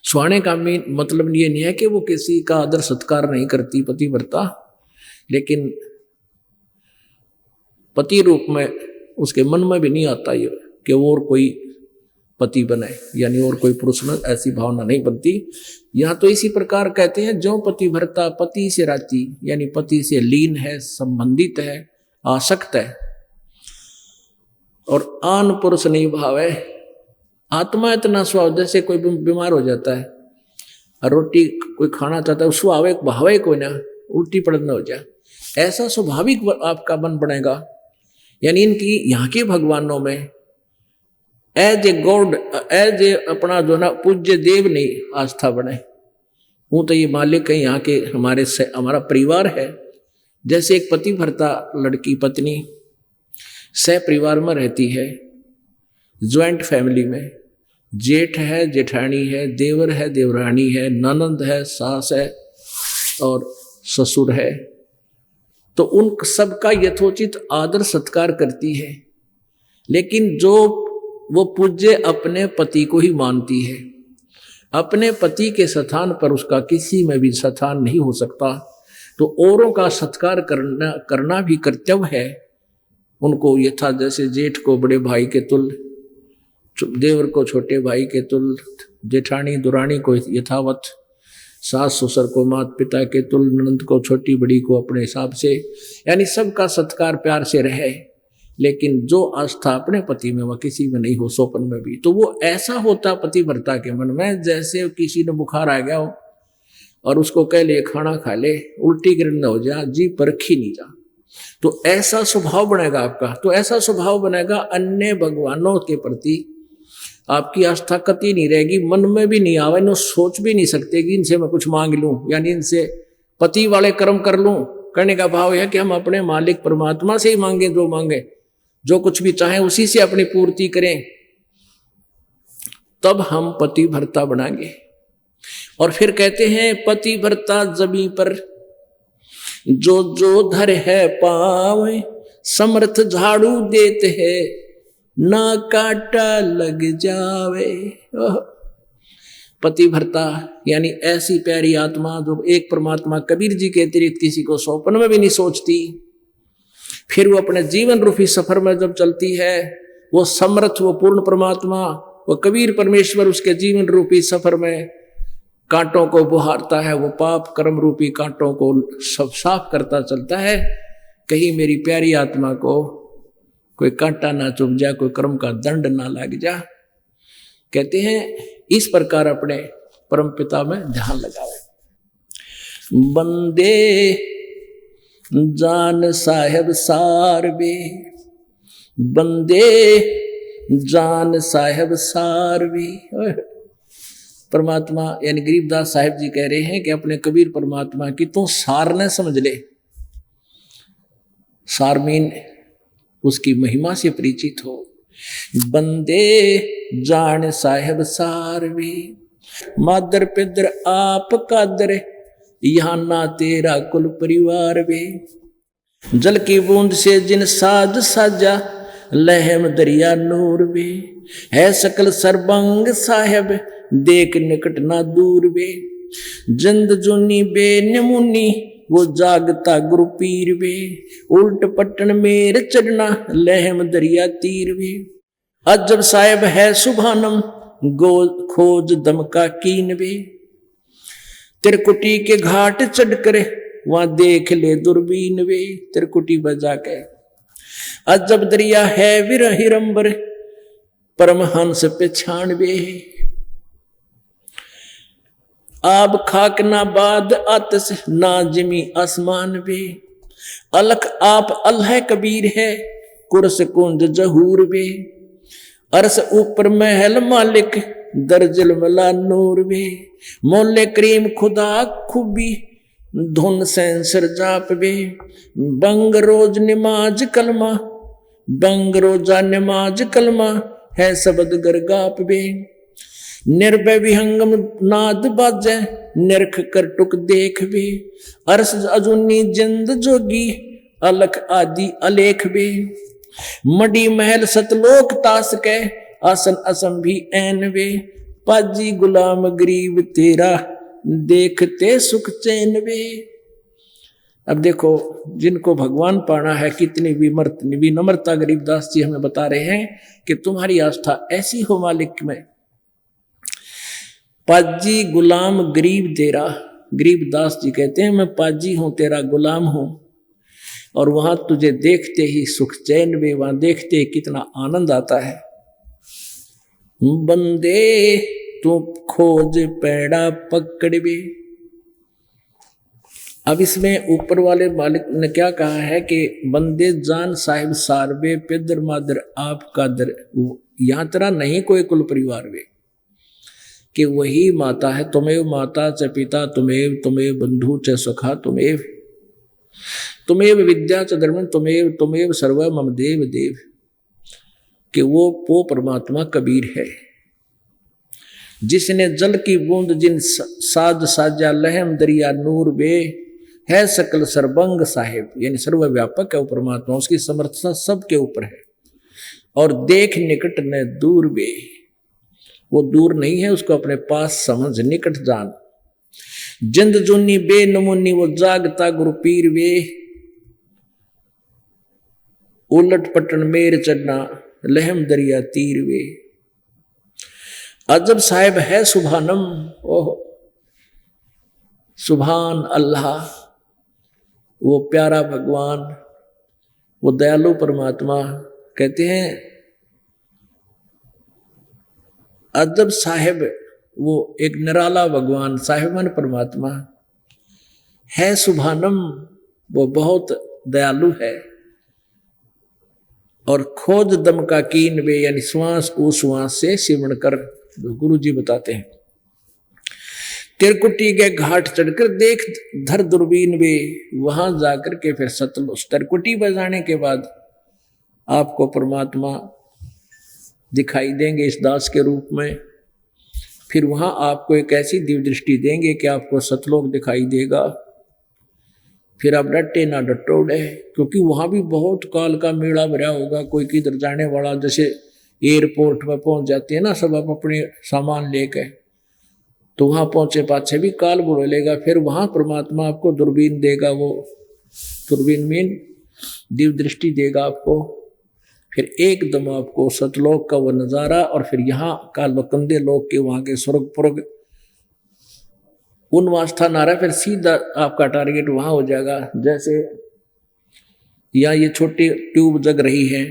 सुहाने का मतलब ये नहीं है कि वो किसी का आदर सत्कार नहीं करती पति भरता, लेकिन पति रूप में उसके मन में भी नहीं आता ये कि और कोई पति बने, यानी और कोई पुरुष में ऐसी भावना नहीं बनती। यहाँ तो इसी प्रकार कहते हैं, जो पति भरता पति से राती, यानी पति से लीन है, संबंधित है, आसक्त है, और आन पुरुष नहीं भावे। आत्मा इतना स्वभाव, जैसे कोई बीमार हो जाता है और रोटी कोई खाना चाहता है, स्वाभाविक भावे कोई ना उल्टी पड़ना हो जाए, ऐसा स्वाभाविक आपका मन बनेगा। यानी इनकी यहाँ के भगवानों में as a god, as a अपना जो ना पूज्य देव नहीं आस्था बने, वो तो ये मालिक है, यहाँ के हमारे से हमारा परिवार है। जैसे एक पति भरता लड़की पत्नी सह परिवार में रहती है, ज्वाइंट फैमिली में, जेठ है, जेठानी है, देवर है, देवरानी है, ननंद है, सास है और ससुर है, तो उन सबका यथोचित आदर सत्कार करती है। लेकिन जो वो पूज्य अपने पति को ही मानती है, अपने पति के स्थान पर उसका किसी में भी स्थान नहीं हो सकता, तो औरों का सत्कार करना भी कर्तव्य है उनको। यथा जैसे जेठ को बड़े भाई के तुल्य, देवर को छोटे भाई के तुल्य, जेठानी दुरानी को यथावत, सास ससुर को माता पिता के तुल्य, ननंद को छोटी बड़ी को अपने हिसाब से, यानी सबका सत्कार प्यार से रहे। लेकिन जो आस्था अपने पति में वह किसी में नहीं हो, सोपन में भी, तो वो ऐसा होता पति भरता के मन में जैसे किसी ने बुखार आ गया हो और उसको कह ले खाना खा ले, उल्टी गिरना हो जा, जी परखी नहीं जा, तो ऐसा स्वभाव बनेगा आपका। तो ऐसा स्वभाव बनेगा अन्य भगवानों के प्रति आपकी आस्था कति नहीं रहेगी, मन में भी नहीं आवे, न सोच भी नहीं सकते कि इनसे मैं कुछ मांग लूं, यानी इनसे पति वाले कर्म कर लूं। करने का भाव है कि हम अपने मालिक परमात्मा से ही मांगे, जो मांगे, जो कुछ भी चाहे उसी से अपनी पूर्ति करें, तब हम पति भरता बनाएंगे। और फिर कहते हैं, पति भरता जमी पर जो जो धर है पावे, समर्थ झाड़ू देते हैं ना काटा लग जावे। पति भरता यानी ऐसी प्यारी आत्मा जो एक परमात्मा कबीर जी के अतिरिक्त किसी को सौंपन में भी नहीं सोचती, फिर वो अपने जीवन रूपी सफर में जब चलती है, वो समर्थ, वो पूर्ण परमात्मा वो कबीर परमेश्वर उसके जीवन रूपी सफर में कांटों को बुहारता है, वो पाप कर्म रूपी कांटों को सब साफ करता चलता है। कहीं मेरी प्यारी आत्मा को कोई कांटा ना चुभ जा, कोई कर्म का दंड ना लग जा। कहते हैं इस प्रकार अपने परम पिता में ध्यान लगावे। बंदे जान साहेब सारवे, बंदे जान साहेब सारवे। परमात्मा यानी गरीबदास साहिब जी कह रहे हैं कि अपने कबीर परमात्मा की तू सार न समझ ले। सारमीन उसकी महिमा से परिचित हो। बंदे जान साहेब सारवे, मादर पिदर आप कादर, यहाँ ना तेरा कुल परिवार वे। जल की बूंद से जिन साज साजा, लहम दरिया नूर वे। है सकल सरबंग साहेब, देख निकट ना दूर वे। जिंद जुनी बे नमुनी, वो जागता गुरु पीर वे। उल्ट पट्टन मेर चढ़ना, लहम दरिया तीर वे। अजब साहेब है सुभानम, गो खोज दम का कीन वे। त्रिकुटी के घाट चढ़कर, वहां देख ले दूरबीन वे। त्रिकुटी बजा के अजब दरिया है विरहिरंबर, परमहंस पिछाण वे। आब खाक ना बाद आतस, ना जिमी आसमान वे। अलख आप अल्लाह कबीर है, कुरस कुंज जहूर वे। अरस ऊपर महल मालिक, दर्जल मला नूर वे। मोले करीम खुदा खूबी, धुन सेंसर जाप वे। बंग रोज नमाज कलमा, बंग रोजा नमाज कलमा, है शब्द गरगाप वे। निर्भय विहंगम नाद बाजे, निरख कर टुक देख वे। अरस अजुनी जिंद जोगी, अलख आदि अलेख वे। मडी महल सतलोक तास के, आसन असम भी ऐन वे। पाजी गुलाम गरीब तेरा, देखते सुख चैन वे। अब देखो जिनको भगवान पाना है, कितनी विनम्रता गरीबदास जी हमें बता रहे हैं कि तुम्हारी आस्था ऐसी हो मालिक में। पाजी गुलाम गरीब तेरा, गरीबदास जी कहते हैं मैं पाजी हूं, तेरा गुलाम हूं। और वहां तुझे देखते ही सुख चैन वे, वहां देखते ही कितना आनंद आता है। बंदे तू खोज पैड़ा पकड़ वे। अब इसमें ऊपर वाले मालिक ने क्या कहा है कि बंदे जान साहिब सारवे, पिदर मादर आप कादर। यहां तरह नहीं कोई कुल परिवार वे, कि वही माता है। तुम्हें माता च पिता, तुम्हें बंधु च सखा, तुम्हें विद्या च धर्म, तुम्हें सर्व मम देव देव। कि वो परमात्मा कबीर है, जिसने जल की बूंद जिन साज साजा, लहम दरिया नूर वे। है सकल सर्वंग साहिब, यानी सर्वव्यापक है वो परमात्मा, उसकी समर्थता सबके ऊपर है। और देख निकट न दूर वे, वो दूर नहीं है, उसको अपने पास समझ, निकट जान। जिंद जुनी बे नमुनी, वो जागता गुरु पीर वे। उलट पटन मेर चढ़ना, लहम दरिया तीर वे। अजब साहिब है सुभानम, ओह सुभान अल्लाह, वो प्यारा भगवान, वो दयालु परमात्मा। कहते हैं अजब साहिब, वो एक निराला भगवान, साहिबन परमात्मा है। सुभानम, वो बहुत दयालु है। और खोज दम का कीन वे, यानी श्वास को श्वास से सिमरण कर, गुरु जी बताते हैं। तिरकुटी के घाट चढ़कर देख धर दूरबीन वे, वहां जाकर के फिर सतलुज। तिरकुटी बजाने के बाद आपको परमात्मा दिखाई देंगे इस दास के रूप में। फिर वहां आपको एक ऐसी दिव्य दृष्टि देंगे कि आपको सतलोक दिखाई देगा। फिर आप डटे ना डटोड़े, क्योंकि वहां भी बहुत काल का मेला भरा होगा। कोई किधर जाने वाला, जैसे एयरपोर्ट में पहुंच जाते हैं ना सब, आप अपने सामान लेके, तो वहां पहुंचे पाछे भी काल बोलेगा। फिर वहां परमात्मा आपको दूरबीन देगा, वो दूरबीन में दिव्य दृष्टि देगा आपको। फिर एकदम आपको सतलोक का वो नज़ारा और फिर यहाँ का लोकंदे लोक के वहाँ के स्वर्ग पुर्ग उन वास्ता नारा, फिर सीधा आपका टारगेट वहाँ हो जाएगा। जैसे यहाँ ये छोटी ट्यूब जग रही है,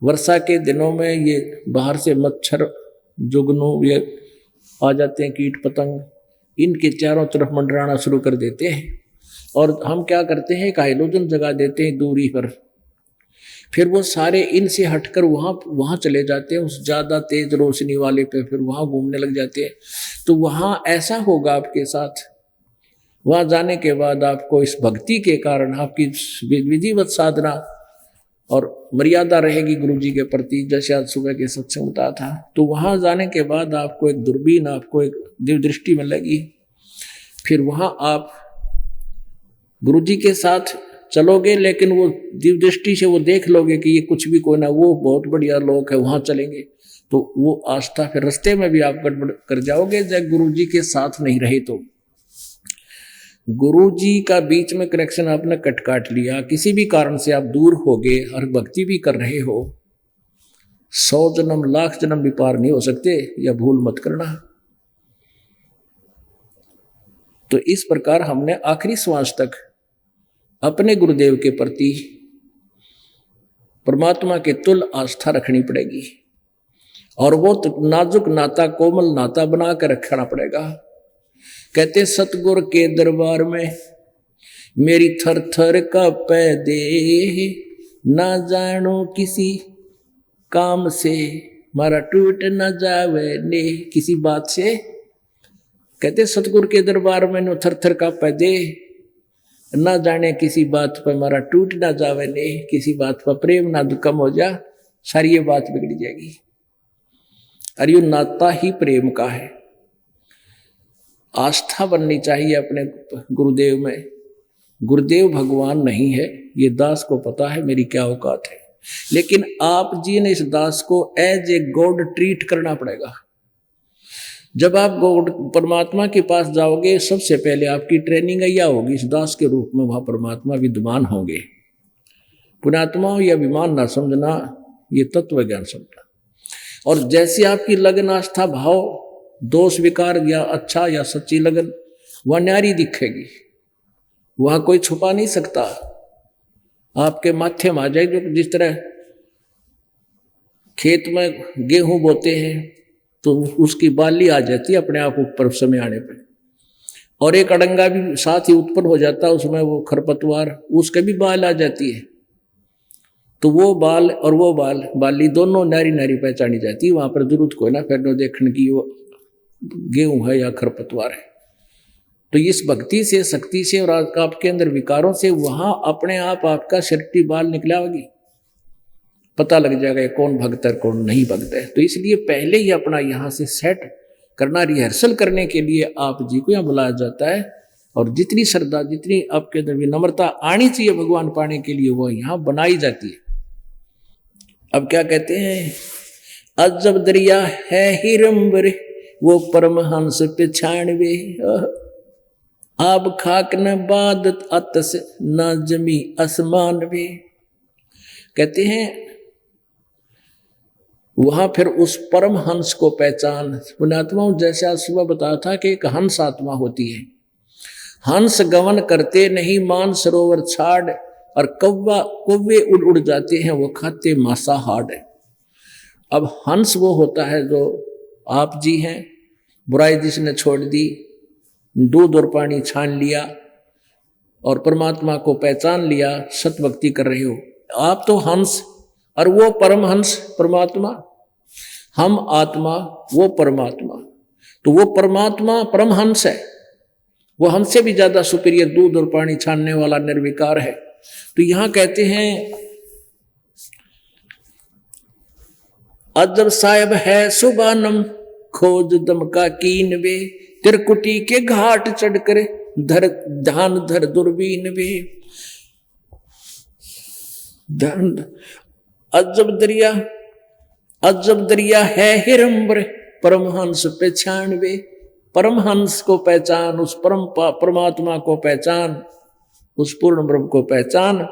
वर्षा के दिनों में ये बाहर से मच्छर जुगनू ये आ जाते हैं, कीट पतंग इनके चारों तरफ मंडराना शुरू कर देते हैं, और हम क्या करते हैं, एक हाइड्रोजन जगा देते हैं दूरी पर, फिर वो सारे इनसे हटकर वहाँ चले जाते हैं उस ज़्यादा तेज रोशनी वाले पे, फिर वहाँ घूमने लग जाते हैं। तो वहाँ ऐसा होगा आपके साथ, वहाँ जाने के बाद आपको इस भक्ति के कारण आपकी विधिवत साधना और मर्यादा रहेगी गुरु जी के प्रति, जैसे आज सुबह के सत्संग बताया था। तो वहाँ जाने के बाद आपको एक दूरबीन, आपको एक दिव्य दृष्टि मिलेगी, फिर वहाँ आप गुरु जी के साथ चलोगे, लेकिन वो दिव्य दृष्टि से वो देख लोगे कि ये कुछ भी कोई ना, वो बहुत बढ़िया लोग है, वहाँ चलेंगे। तो वो आस्था फिर रास्ते में भी आप गड़बड़ कर जाओगे जब गुरु जी के साथ नहीं रहे। तो गुरु जी का बीच में कनेक्शन आपने काट लिया, किसी भी कारण से आप दूर हो गए और भक्ति भी कर रहे हो, 100 जन्म लाख जन्म भी पार नहीं हो सकते, या भूल मत करना। तो इस प्रकार हमने आखिरी श्वास तक अपने गुरुदेव के प्रति परमात्मा के तुल आस्था रखनी पड़ेगी, और वो नाजुक नाता, कोमल नाता बना कर रखना पड़ेगा। कहते सतगुर के दरबार में मेरी थर थर कांपे देह, ना जानो किसी काम से मारा टूट न जावे ने, किसी बात से। कहते सतगुर के दरबार में नो थर थर कांपे देह, ना जाने किसी बात पर मारा टूट ना जावे ने, किसी बात पर प्रेम ना कम हो जा, सारी ये बात बिगड़ जाएगी। अरे ये नाता ही प्रेम का है। आस्था बननी चाहिए अपने गुरुदेव में। गुरुदेव भगवान नहीं है, ये दास को पता है मेरी क्या औकात है, लेकिन आप जी ने इस दास को एज ए गॉड ट्रीट करना पड़ेगा। जब आप गॉड परमात्मा के पास जाओगे, सबसे पहले आपकी ट्रेनिंग यह होगी, इस दास के रूप में वहाँ परमात्मा विद्यमान होंगे। पुण्यात्मा या विमान ना समझना, ये तत्व ज्ञान समझना। और जैसे आपकी लगन, आस्था, भाव, दोष विकार या अच्छा या सच्ची लगन वह न्यारी दिखेगी, वहाँ कोई छुपा नहीं सकता, आपके माथे में आ जाएगी। जिस तरह खेत में गेहूं बोते हैं तो उसकी बाली आ जाती है अपने आप ऊपर समय आने पे, और एक अड़ंगा भी साथ ही उत्पन्न हो जाता है, उसमें वो खरपतवार, उसके भी बाल आ जाती है। तो वो बाल और वो बाली दोनों नारी नारी पहचानी जाती है। वहाँ पर जरूरत कोई ना फिर देखने की वो गेहूं है या खरपतवार है। तो इस भक्ति से, शक्ति से और आपके अंदर विकारों से वहाँ अपने आप आपका शक्ति बाल निकलाएगी, पता लग जाएगा कौन भक्त है कौन नहीं भक्त है। तो इसलिए पहले ही अपना यहाँ से सेट करना, रिहर्सल करने के लिए आप जी को यहाँ बुलाया जाता है। और जितनी श्रद्धा, जितनी आपके अंदर विनम्रता आनी चाहिए भगवान पाने के लिए, वो यहाँ बनाई जाती है। अब क्या कहते हैं, अजब दरिया है हिरंबर, वो परमहंस पिछाणवे, आब खाक न बादत अतस न जमी आसमान वे। कहते हैं वहां फिर उस परम हंस को पहचान। पुण्यात्माओं, जैसे आज सुबह बताया था कि एक हंस आत्मा होती है, हंस गमन करते नहीं मान सरोवर छाड़, और कौवे उड़ उड़ जाते हैं, वो खाते मांसाहार। अब हंस वो होता है जो आप जी हैं, बुराई जिसने छोड़ दी, दूध और पानी छान लिया और परमात्मा को पहचान लिया, सतभक्ति कर रहे हो आप, तो हंस, और वो परमहंस परमात्मा, हम आत्मा वो परमात्मा। तो वो परमात्मा परमहंस है, वो हमसे भी ज्यादा सुपीरियर, दूध और पानी छानने वाला निर्विकार है। तो यहां कहते हैं अजब साहिब है सुबानम, खोज दम का कीन वे, तिरकुटी के घाट चढ़कर धर ध्यान धर दूरबीन वे। अजब दरिया है हिरंबर, परमहंस पहचान वे। परमहंस को पहचान, उस परमात्मा को पहचान, उस पूर्ण ब्रह्म को पहचान।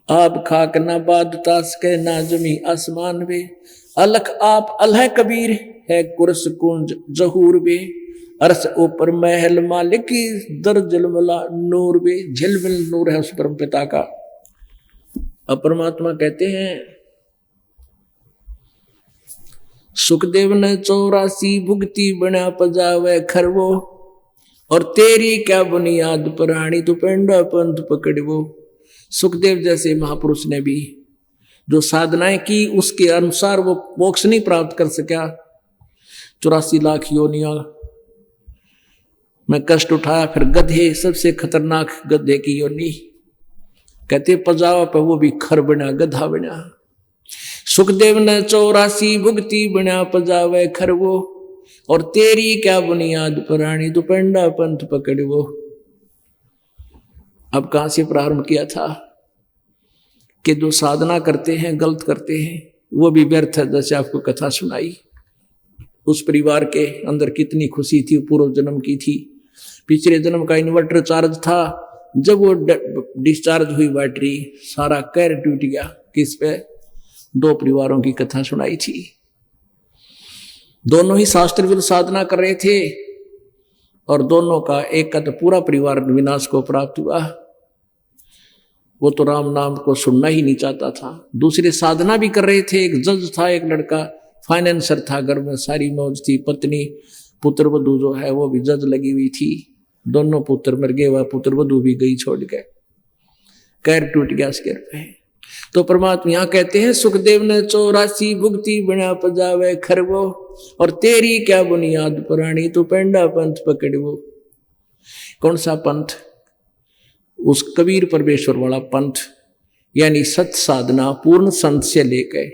आप खाक ना बाद तास के ना जमी आसमान वे, अलख आप अलह कबीर है कुरस कुंज जहूर वे, अरस ऊपर महल मालिक की दर जलमला नूर वे। झिलमिल नूर है उस परम पिता का। अब परमात्मा कहते हैं सुखदेव ने 84 भुगती बना पजावे खरवो, और तेरी क्या बुनियाद प्राणी तू पेंडा पंथ पकड़वो। सुखदेव जैसे महापुरुष ने भी जो साधनाएं की उसके अनुसार वो मोक्ष नहीं प्राप्त कर सका। 84 लाख योनियां में कष्ट उठाया, फिर गधे सबसे खतरनाक गधे की योनि, कहते पजावा पर वो भी खर बना गधा बना। सुखदेव ने 84 भुगती बना पजावे खरवो, और तेरी क्या बुनियाद प्राणी तू पेंडा पंथ पकड़वो। अब कहां से प्रारंभ किया था कि जो साधना करते हैं गलत करते हैं वो भी व्यर्थ है। जैसे आपको कथा सुनाई, उस परिवार के अंदर कितनी खुशी थी, पूर्व जन्म की थी, पिछले जन्म का इन्वर्टर चार्ज था, जब वो डिस्चार्ज हुई बैटरी सारा कैर टूट गया। किस पे? 2 परिवारों की कथा सुनाई थी। दोनों ही शास्त्र साधना कर रहे थे और दोनों का एक का तो पूरा परिवार विनाश को प्राप्त हुआ। वो तो राम नाम को सुनना ही नहीं चाहता था। दूसरे साधना भी कर रहे थे, एक जज था, एक लड़का फाइनेंसर था, घर में सारी मौज थी, पत्नी पुत्र वधू जो है वो भी जज लगी हुई थी। दोनों पुत्र मर गए, वह पुत्र वधू भी गई छोड़ गए, कैर टूट गया उसके पे। तो परमात्मा यहाँ कहते हैं सुखदेव ने 84 भुगती बना पजावे खरवो, और तेरी क्या बुनियाद प्राणी तू पेंडा पंथ पकड़वो। कौन सा पंथ? उस कबीर परमेश्वर वाला पंथ, यानी सत साधना पूर्ण संत से लेकर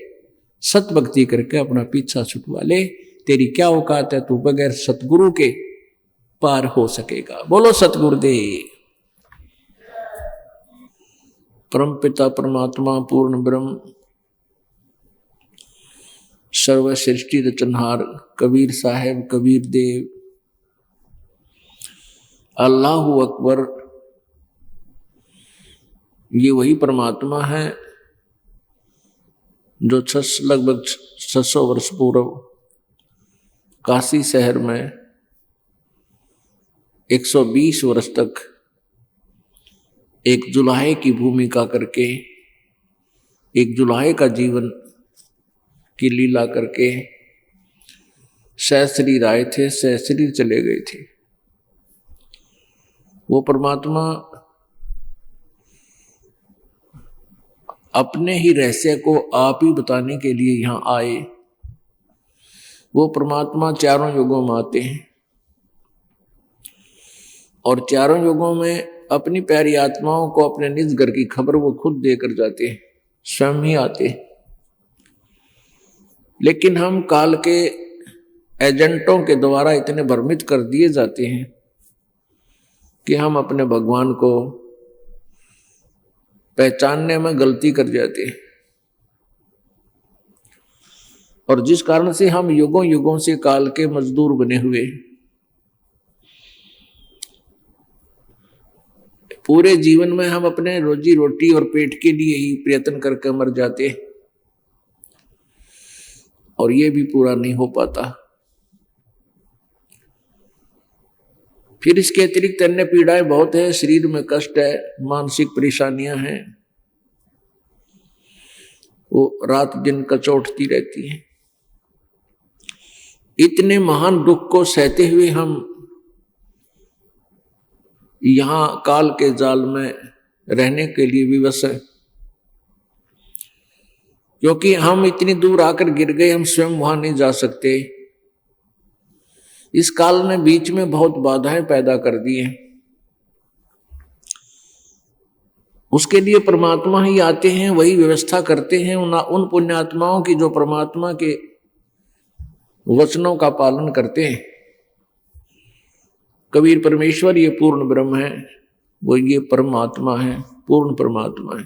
सत भक्ति करके अपना पीछा छुटवा ले। तेरी क्या औकात है, तू बगैर सतगुरु के पार हो सकेगा। बोलो सतगुरुदेव। परम पिता परमात्मा पूर्ण ब्रह्म सर्व सृष्टि रचनहार कबीर साहेब कबीर देव अल्लाहु अकबर, ये वही परमात्मा है जो लगभग 600 वर्ष पूर्व काशी शहर में 120 वर्ष तक एक जुलाहे की भूमिका करके, एक जुलाहे का जीवन की लीला करके सहस्री आए थे, सहस्री चले गए थे। वो परमात्मा अपने ही रहस्य को आप ही बताने के लिए यहाँ आए। वो परमात्मा चारों युगों में आते हैं और चारों युगों में अपनी प्यारी आत्माओं को अपने निज घर की खबर वो खुद देकर जाते हैं, स्वयं ही आते हैं। लेकिन हम काल के एजेंटों के द्वारा इतने भ्रमित कर दिए जाते हैं कि हम अपने भगवान को पहचानने में गलती कर जाते हैं, और जिस कारण से हम युगों युगों से काल के मजदूर बने हुए पूरे जीवन में हम अपने रोजी रोटी और पेट के लिए ही प्रयत्न करके मर जाते हैं, और ये भी पूरा नहीं हो पाता। फिर इसके अतिरिक्त अन्य पीड़ाएं बहुत है, शरीर में कष्ट है, मानसिक परेशानियां हैं, वो रात दिन कचोटती रहती हैं। इतने महान दुख को सहते हुए हम यहां काल के जाल में रहने के लिए विवश है, क्योंकि हम इतनी दूर आकर गिर गए, हम स्वयं वहां नहीं जा सकते। इस काल ने बीच में बहुत बाधाएं पैदा कर दी हैं। उसके लिए परमात्मा ही आते हैं, वही व्यवस्था करते हैं उन पुण्यात्माओं की जो परमात्मा के वचनों का पालन करते हैं। कबीर परमेश्वर ये पूर्ण ब्रह्म है, वो ये परमात्मा है, पूर्ण परमात्मा है।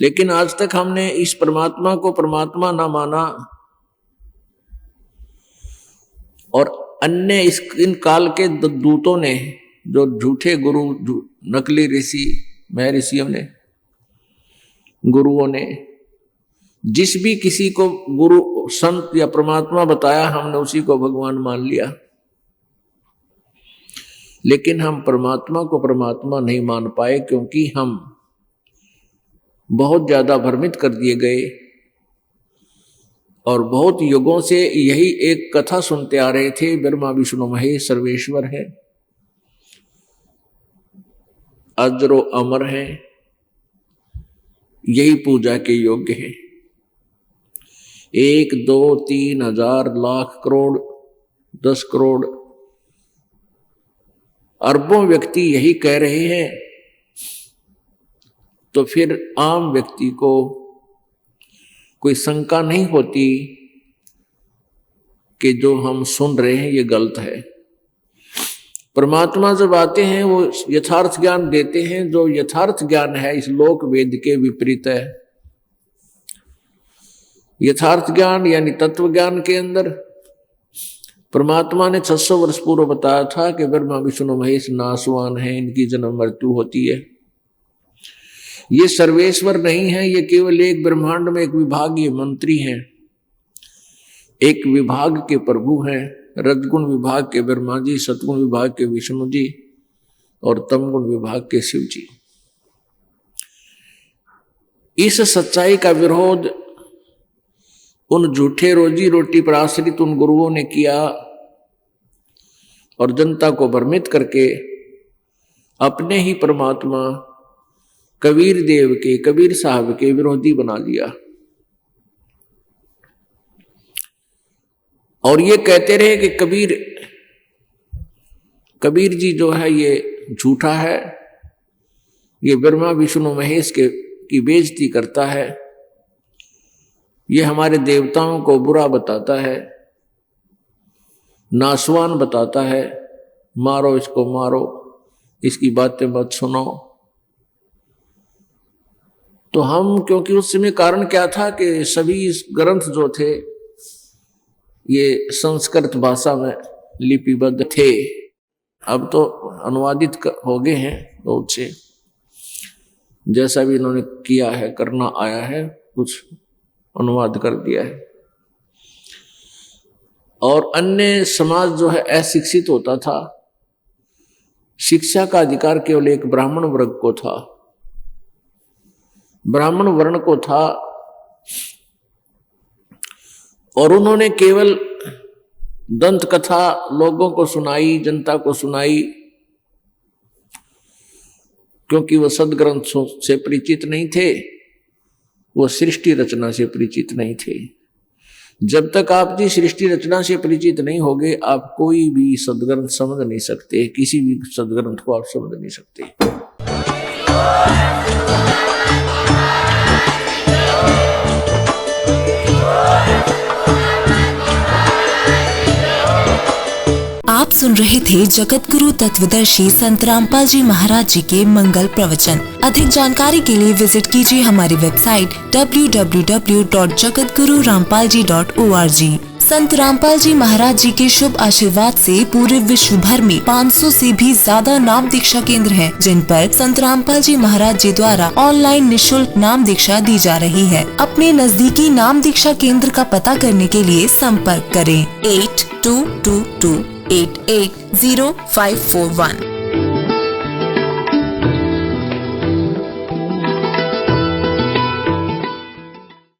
लेकिन आज तक हमने इस परमात्मा को परमात्मा ना माना, और अन्य इन काल के दूतों ने जो झूठे गुरु, नकली ऋषि, महर्षियों ने, गुरुओं ने, जिस भी किसी को गुरु, संत या परमात्मा बताया, हमने उसी को भगवान मान लिया। लेकिन हम परमात्मा को परमात्मा नहीं मान पाए, क्योंकि हम बहुत ज्यादा भ्रमित कर दिए गए और बहुत युगों से यही एक कथा सुनते आ रहे थे, ब्रह्मा विष्णु महेश सर्वेश्वर है, अजरो अमर है, यही पूजा के योग्य है। 1, 2, 3 हजार, लाख, करोड़, 10 करोड़, अरबों व्यक्ति यही कह रहे हैं, तो फिर आम व्यक्ति को कोई शंका नहीं होती कि जो हम सुन रहे हैं ये गलत है। परमात्मा जब आते हैं वो यथार्थ ज्ञान देते हैं, जो यथार्थ ज्ञान है इस लोक वेद के विपरीत है। यथार्थ ज्ञान यानी तत्व ज्ञान के अंदर परमात्मा ने 600 वर्ष पूर्व बताया था कि ब्रह्मा विष्णु महेश नासवान है, इनकी जन्म मृत्यु होती है, ये सर्वेश्वर नहीं है, ये केवल एक ब्रह्मांड में एक विभागीय मंत्री हैं, एक विभाग के प्रभु हैं, रजगुण विभाग के ब्रह्मा जी, सतगुण विभाग के विष्णु जी और तमगुण विभाग के शिव जी। इस सच्चाई का विरोध उन झूठे रोजी रोटी पर आश्रित उन गुरुओं ने किया और जनता को भ्रमित करके अपने ही परमात्मा कबीर देव के, कबीर साहब के विरोधी बना लिया। और ये कहते रहे कि कबीर जी जो है ये झूठा है, ये ब्रह्मा विष्णु महेश की बेइज्जती करता है, ये हमारे देवताओं को बुरा बताता है, नासवान बताता है, मारो इसको मारो, इसकी बातें मत सुनो। तो हम, क्योंकि उस समय कारण क्या था कि सभी ग्रंथ जो थे ये संस्कृत भाषा में लिपिबद्ध थे, अब तो अनुवादित हो गए हैं बहुत से, जैसा भी इन्होंने किया है, करना आया है, कुछ अनुवाद कर दिया है। और अन्य समाज जो है अशिक्षित होता था, शिक्षा का अधिकार केवल एक ब्राह्मण वर्ग को था, ब्राह्मण वर्ण को था, और उन्होंने केवल दंत कथा लोगों को सुनाई, जनता को सुनाई, क्योंकि वह सदग्रंथों से परिचित नहीं थे, वो सृष्टि रचना से परिचित नहीं थे। जब तक आप जी सृष्टि रचना से परिचित नहीं होगे, आप कोई भी सदग्रंथ समझ नहीं सकते, किसी भी सदग्रंथ को आप समझ नहीं सकते। आप सुन रहे थे जगत गुरु तत्वदर्शी संत रामपाल जी महाराज जी के मंगल प्रवचन। अधिक जानकारी के लिए विजिट कीजिए हमारी वेबसाइट www.jagatgururampalji.org। संत रामपाल जी महाराज जी के शुभ आशीर्वाद से पूरे विश्व भर में 500 से भी ज्यादा नाम दीक्षा केंद्र हैं, जिन पर संत रामपाल जी महाराज जी द्वारा ऑनलाइन निःशुल्क नाम दीक्षा दी जा रही है। अपने नजदीकी नाम दीक्षा केंद्र का पता करने के लिए संपर्क करें 8222880541।